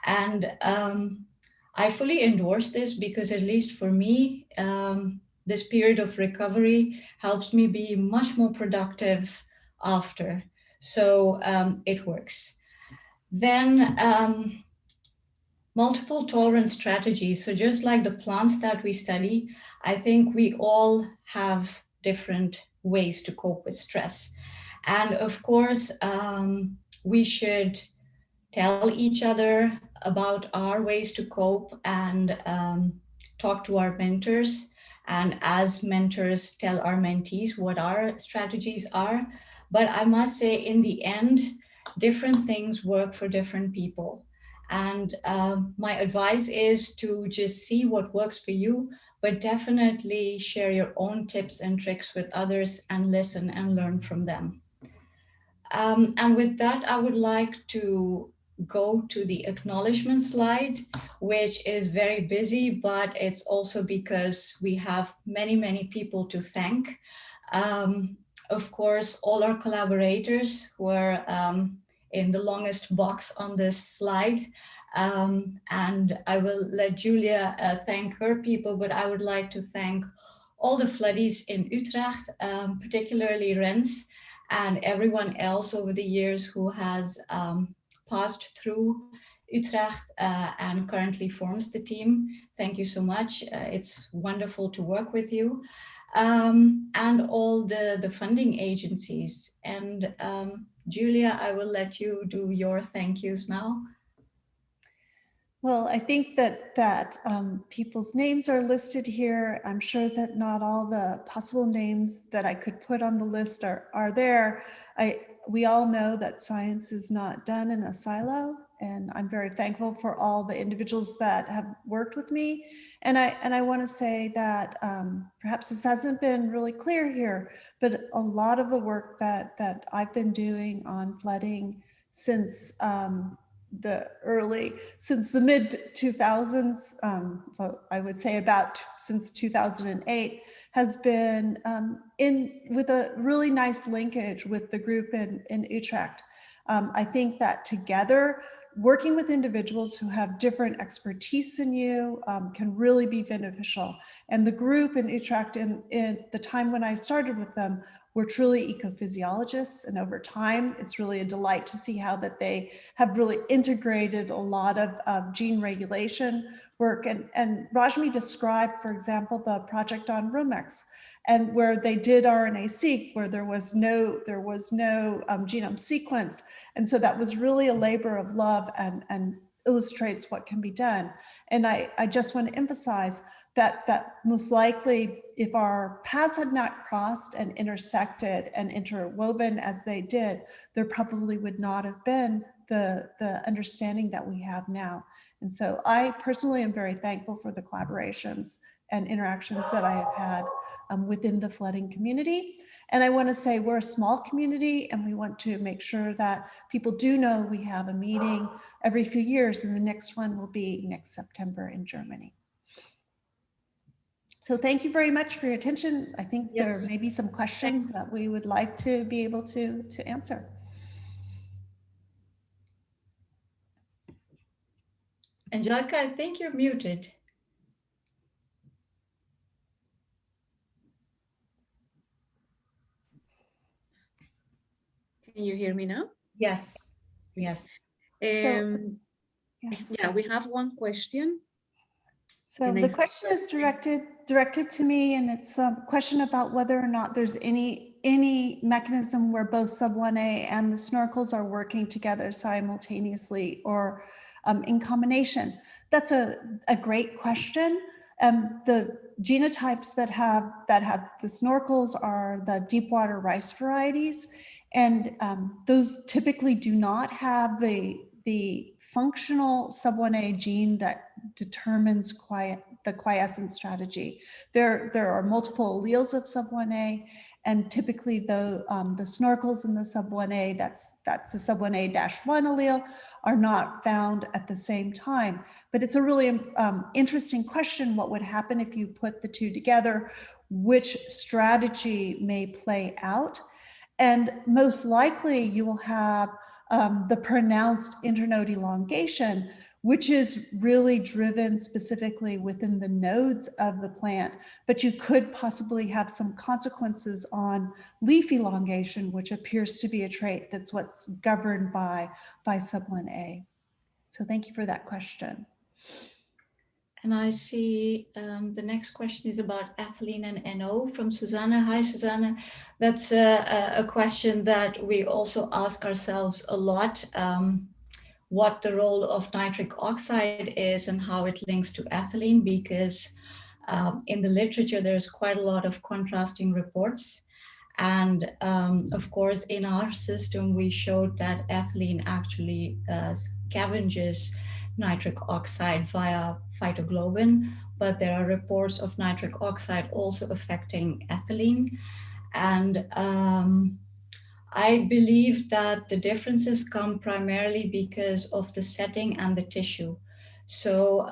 And I fully endorse this because at least for me, this period of recovery helps me be much more productive after. So it works. Then multiple tolerance strategies. So just like the plants that we study, I think we all have different ways to cope with stress. And of course, we should tell each other about our ways to cope and talk to our mentors. And as mentors, tell our mentees what our strategies are. But I must say, in the end, different things work for different people. And my advice is to just see what works for you, but definitely share your own tips and tricks with others and listen and learn from them. And with that, I would like to go to the acknowledgement slide, which is very busy, but it's also because we have many, many people to thank. Of course, all our collaborators who are in the longest box on this slide. And I will let Julia thank her people, but I would like to thank all the floodies in Utrecht, particularly Rens, and everyone else over the years who has passed through Utrecht and currently forms the team. Thank you so much. It's wonderful to work with you. And all the funding agencies. And Julia, I will let you do your thank yous now. Well, I think that people's names are listed here. I'm sure that not all the possible names that I could put on the list are there. We all know that science is not done in a silo, and I'm very thankful for all the individuals that have worked with me. And I want to say that perhaps this hasn't been really clear here, but a lot of the work that I've been doing on flooding since the mid 2000s, so I would say since 2008, has been with a really nice linkage with the group in Utrecht. I think that together, working with individuals who have different expertise than you can really be beneficial. And the group in Utrecht, in the time when I started with them, were truly ecophysiologists, and over time, it's really a delight to see how that they have really integrated a lot of gene regulation work. And Rashmi described, for example, the project on Rumex, and where they did RNA-seq, where there was no genome sequence, and so that was really a labor of love and illustrates what can be done. And I just want to emphasize that most likely, if our paths had not crossed and intersected and interwoven as they did, there probably would not have been the understanding that we have now. And so I personally am very thankful for the collaborations and interactions that I have had within the flooding community. And I want to say we're a small community, and we want to make sure that people do know we have a meeting every few years, and the next one will be next September in Germany. So thank you very much for your attention. I think there may be some questions that we would like to be able to answer. Angelica, I think you're muted. Can you hear me now? Yes, yes. Yeah, we have one question. So the question is directed to me, and it's a question about whether or not there's any mechanism where both sub 1A and the snorkels are working together simultaneously or in combination. That's a great question. The genotypes that have the snorkels are the deep water rice varieties, and those typically do not have the functional sub 1A gene that determines the quiescent strategy. There are multiple alleles of sub 1A, And typically the snorkels in the sub-1A, that's the sub-1A-1 allele, are not found at the same time. But it's a really interesting question, what would happen if you put the two together, which strategy may play out. And most likely you will have the pronounced internode elongation, which is really driven specifically within the nodes of the plant, but you could possibly have some consequences on leaf elongation, which appears to be a trait that's what's governed by sub-1A. So thank you for that question. And I see the next question is about ethylene and NO from Susanna. Hi, Susanna. That's a question that we also ask ourselves a lot. What the role of nitric oxide is and how it links to ethylene, because in the literature, there's quite a lot of contrasting reports. And of course, in our system, we showed that ethylene actually scavenges nitric oxide via phytoglobin, but there are reports of nitric oxide also affecting ethylene. And I believe that the differences come primarily because of the setting and the tissue. So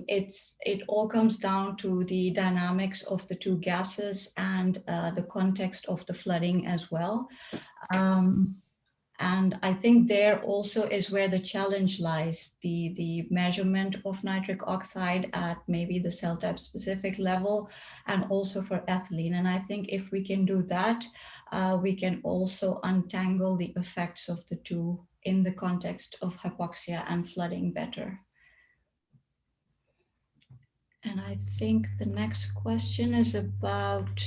it all comes down to the dynamics of the two gases and the context of the flooding as well. And I think there also is where the challenge lies, the measurement of nitric oxide at maybe the cell type specific level, and also for ethylene. And I think if we can do that, we can also untangle the effects of the two in the context of hypoxia and flooding better. And I think the next question is about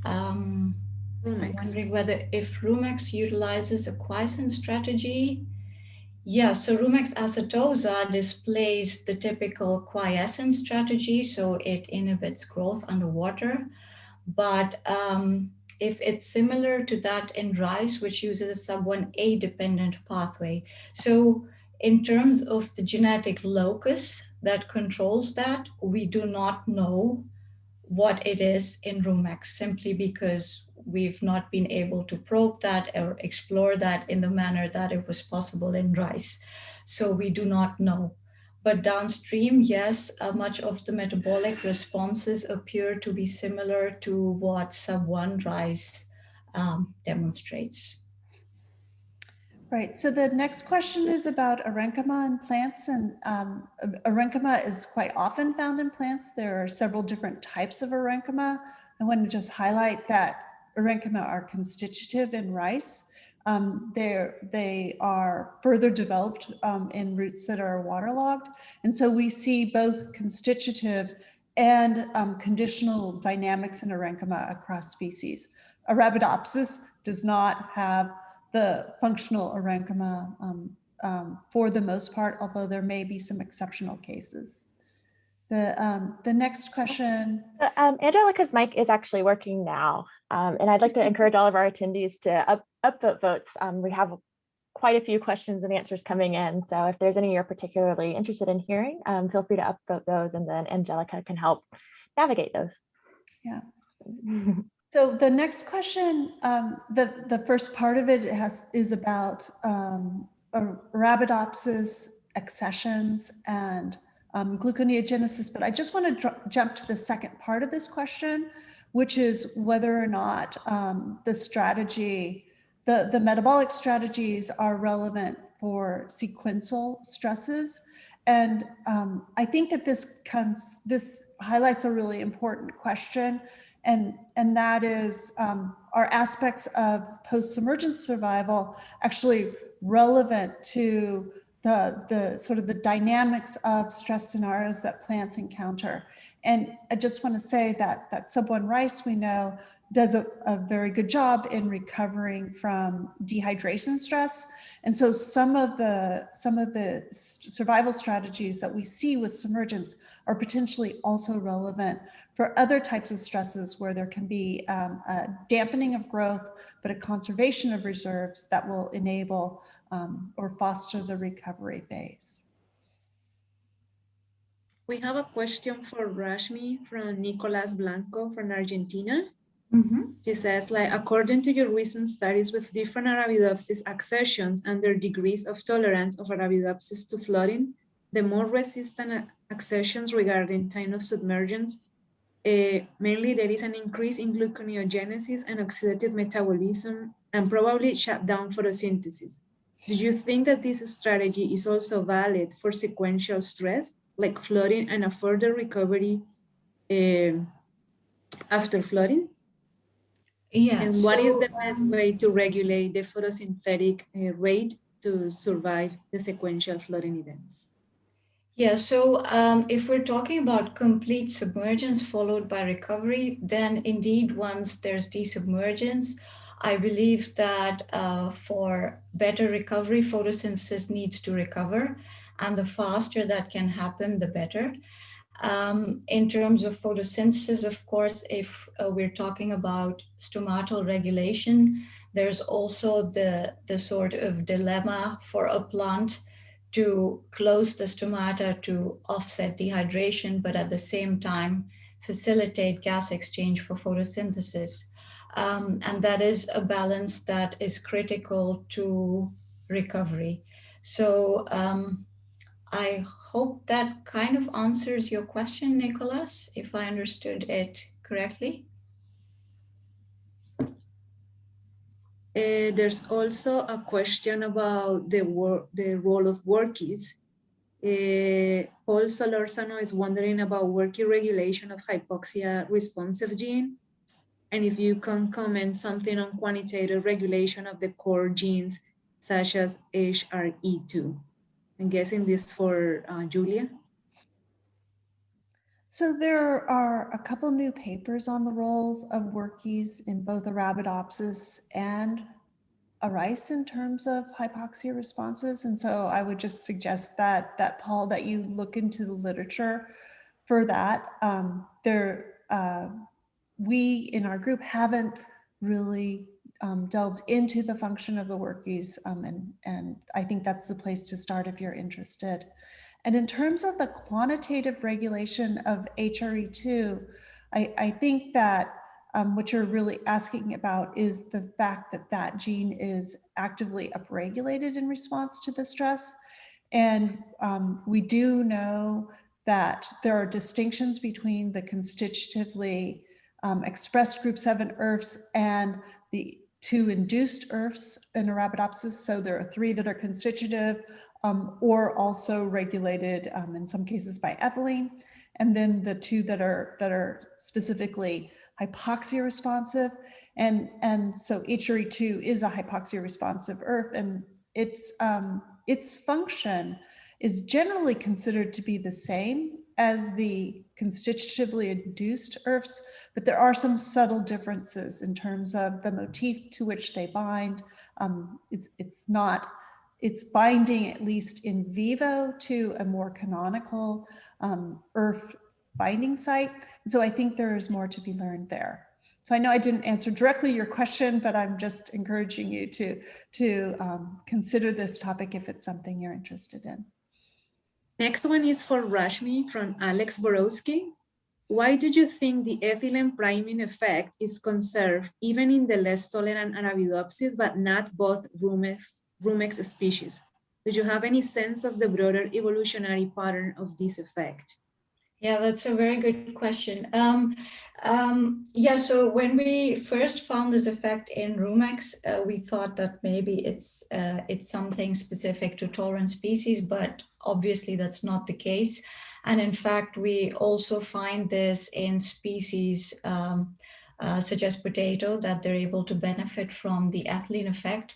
I'm wondering whether if Rumex utilizes a quiescent strategy. Yeah, so Rumex acetosa displays the typical quiescent strategy, so it inhibits growth underwater. But if it's similar to that in rice, which uses a sub-1A dependent pathway. So in terms of the genetic locus that controls that, we do not know what it is in Rumex, simply because we've not been able to probe that or explore that in the manner that it was possible in rice. So we do not know. But downstream, yes, much of the metabolic responses appear to be similar to what sub-1 rice demonstrates. Right, so the next question is about parenchyma in plants, and parenchyma is quite often found in plants. There are several different types of parenchyma. I want to just highlight that parenchyma are constitutive in rice. They are further developed in roots that are waterlogged. And so we see both constitutive and conditional dynamics in parenchyma across species. Arabidopsis does not have the functional parenchyma for the most part, although there may be some exceptional cases. The next question. Angelica's mic is actually working now, and I'd like to encourage all of our attendees to upvote votes. We have quite a few questions and answers coming in, so if there's any you're particularly interested in hearing, feel free to upvote those, and then Angelica can help navigate those. Yeah. So the next question, the first part of it is about Arabidopsis, accessions, and gluconeogenesis, but I just want to jump to the second part of this question, which is whether or not the strategy, the metabolic strategies are relevant for sequential stresses. And I think that this highlights a really important question. And that is, are aspects of post-submergence survival actually relevant to the sort of the dynamics of stress scenarios that plants encounter? And I just want to say that sub-1 rice, we know, does a very good job in recovering from dehydration stress. And so some of the survival strategies that we see with submergence are potentially also relevant for other types of stresses where there can be a dampening of growth, but a conservation of reserves that will enable or foster the recovery phase. We have a question for Rashmi from Nicolas Blanco from Argentina. She says, like, according to your recent studies with different Arabidopsis accessions and their degrees of tolerance of Arabidopsis to flooding, the more resistant accessions regarding time of submergence, mainly there is an increase in gluconeogenesis and oxidative metabolism and probably shutdown photosynthesis. Do you think that this strategy is also valid for sequential stress, like flooding and a further recovery after flooding? Yeah. And what is the best way to regulate the photosynthetic rate to survive the sequential flooding events? Yeah, so if we're talking about complete submergence followed by recovery, then indeed, once there's desubmergence, I believe that for better recovery, photosynthesis needs to recover, and the faster that can happen, the better. In terms of photosynthesis, of course, if we're talking about stomatal regulation, there's also the sort of dilemma for a plant to close the stomata to offset dehydration, but at the same time facilitate gas exchange for photosynthesis. And that is a balance that is critical to recovery. So I hope that kind of answers your question, Nicholas, if I understood it correctly. There's also a question about the role of workies. Paul Solorzano is wondering about worky regulation of hypoxia responsive gene, and if you can comment something on quantitative regulation of the core genes, such as HRE2. I'm guessing this for Julia. So there are a couple new papers on the roles of workies in both Arabidopsis and rice in terms of hypoxia responses. And so I would just suggest that Paul, that you look into the literature for that. We in our group haven't really delved into the function of the workies, and I think that's the place to start if you're interested. And in terms of the quantitative regulation of HRE2, I think that what you're really asking about is the fact that that gene is actively upregulated in response to the stress. And we do know that there are distinctions between the constitutively expressed group 7 ERFs and the 2 induced ERFs in Arabidopsis. So there are 3 that are constitutive or also regulated in some cases by ethylene. And then the 2 that are specifically hypoxia responsive. And so HRE2 is a hypoxia responsive ERF, and its function is generally considered to be the same as the constitutively induced ERFs, but there are some subtle differences in terms of the motif to which they bind. It's binding, at least in vivo, to a more canonical ERF binding site. And so I think there is more to be learned there. So I know I didn't answer directly your question, but I'm just encouraging you to consider this topic if it's something you're interested in. Next one is for Rashmi from Alex Borowski. Why do you think the ethylene priming effect is conserved even in the less tolerant Arabidopsis, but not both rumex species? Do you have any sense of the broader evolutionary pattern of this effect? Yeah, that's a very good question. Yeah, so when we first found this effect in rumex, we thought that maybe it's something specific to tolerant species, but obviously that's not the case. And in fact, we also find this in species such as potato, that they're able to benefit from the ethylene effect.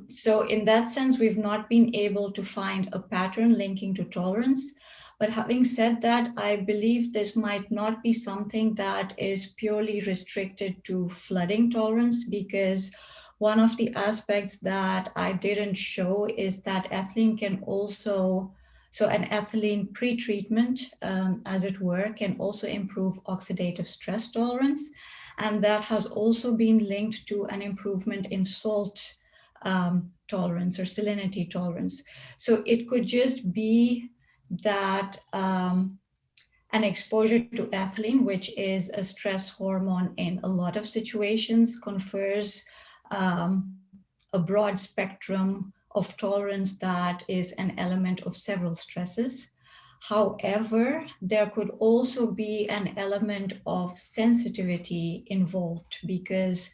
So in that sense, we've not been able to find a pattern linking to tolerance. But having said that, I believe this might not be something that is purely restricted to flooding tolerance, because one of the aspects that I didn't show is that ethylene can also, so an ethylene pretreatment, as it were, can also improve oxidative stress tolerance. And that has also been linked to an improvement in salt tolerance or salinity tolerance. So it could just be that, and And exposure to ethylene, which is a stress hormone in a lot of situations, confers a broad spectrum of tolerance that is an element of several stresses. However, there could also be an element of sensitivity involved because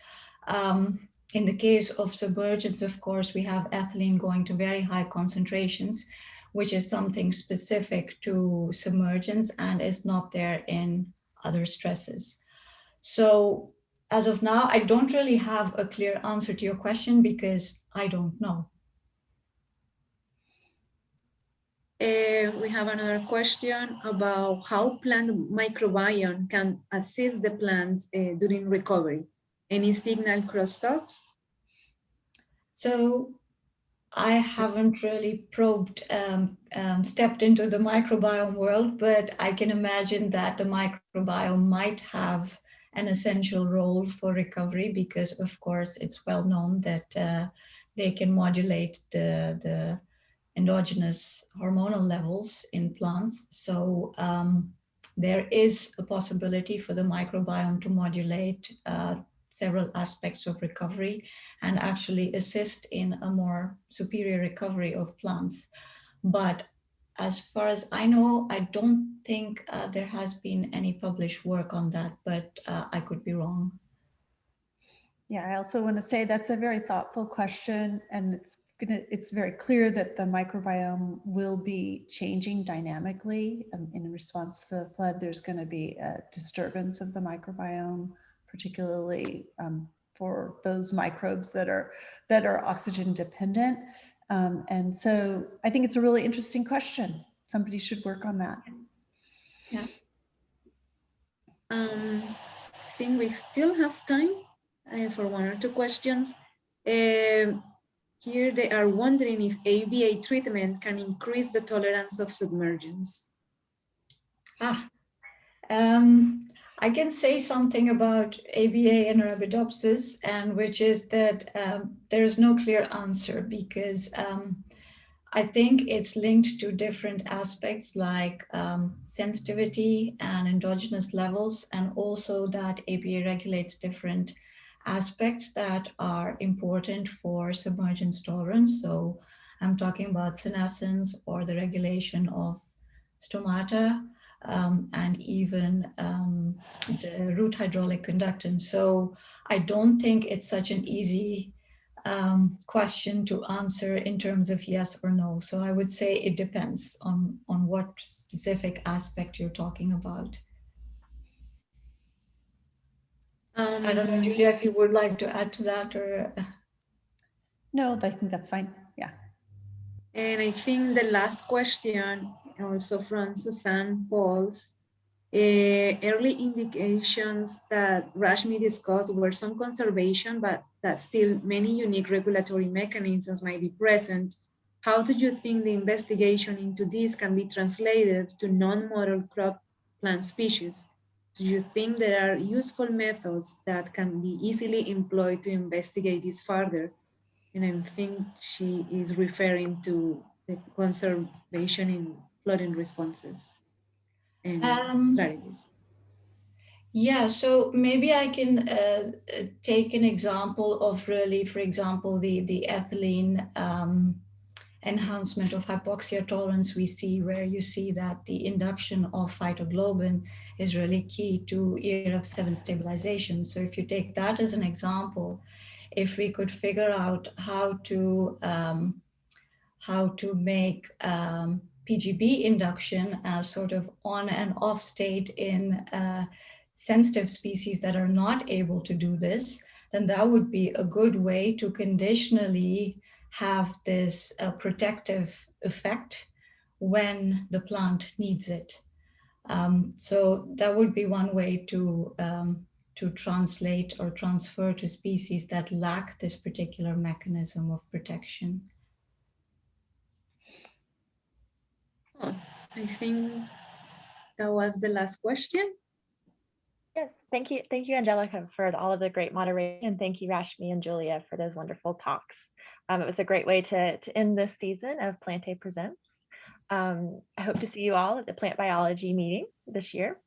in the case of submergence, of course, we have ethylene going to very high concentrations, which is something specific to submergence and is not there in other stresses. So as of now, I don't really have a clear answer to your question because I don't know. We have another question about how plant microbiome can assist the plants during recovery. Any signal crosstalks? So I haven't really stepped into the microbiome world, but I can imagine that the microbiome might have an essential role for recovery because, of course, it's well known that they can modulate the endogenous hormonal levels in plants. So there is a possibility for the microbiome to modulate several aspects of recovery and actually assist in a more superior recovery of plants. But as far as I know, I don't think there has been any published work on that, but I could be wrong. Yeah, I also want to say that's a very thoughtful question, and it's very clear that the microbiome will be changing dynamically. In response to a flood, there's going to be a disturbance of the microbiome, particularly for those microbes that are oxygen dependent. And so I think it's a really interesting question. Somebody should work on that. Yeah. I think we still have time for one or two questions. Here they are wondering if ABA treatment can increase the tolerance of submergence. I can say something about ABA and Arabidopsis, and which is that there's no clear answer because I think it's linked to different aspects like sensitivity and endogenous levels, and also that ABA regulates different aspects that are important for submergence tolerance. So I'm talking about senescence or the regulation of stomata and even the root hydraulic conductance. So I don't think it's such an easy question to answer in terms of yes or no. So I would say it depends on what specific aspect you're talking about. I don't know, Julia, if you would like to add to that or... No, I think that's fine. Yeah. And I think the last question, also from Suzanne Pauls, early indications that Rashmi discussed were some conservation, but that still many unique regulatory mechanisms might be present. How do you think the investigation into this can be translated to non-model crop plant species? Do you think there are useful methods that can be easily employed to investigate this further? And I think she is referring to the conservation in flooding responses and strategies. Yeah, so maybe I can take an example of really, for example, the ethylene enhancement of hypoxia tolerance we see, where you see that the induction of phytoglobin is really key to ERF7 stabilization. So if you take that as an example, if we could figure out how to make PGB induction as sort of on and off state in sensitive species that are not able to do this, then that would be a good way to conditionally have this protective effect when the plant needs it. So that would be one way to translate or transfer to species that lack this particular mechanism of protection. Oh, I think that was the last question. Yes, thank you, Angelica, for all of the great moderation. Thank you, Rashmi and Julia, for those wonderful talks. It was a great way to end this season of Plantae Presents. I hope to see you all at the plant biology meeting this year.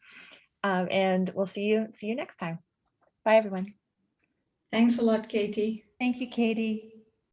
And we'll see you next time. Bye, everyone. Thanks a lot, Katie. Thank you, Katie.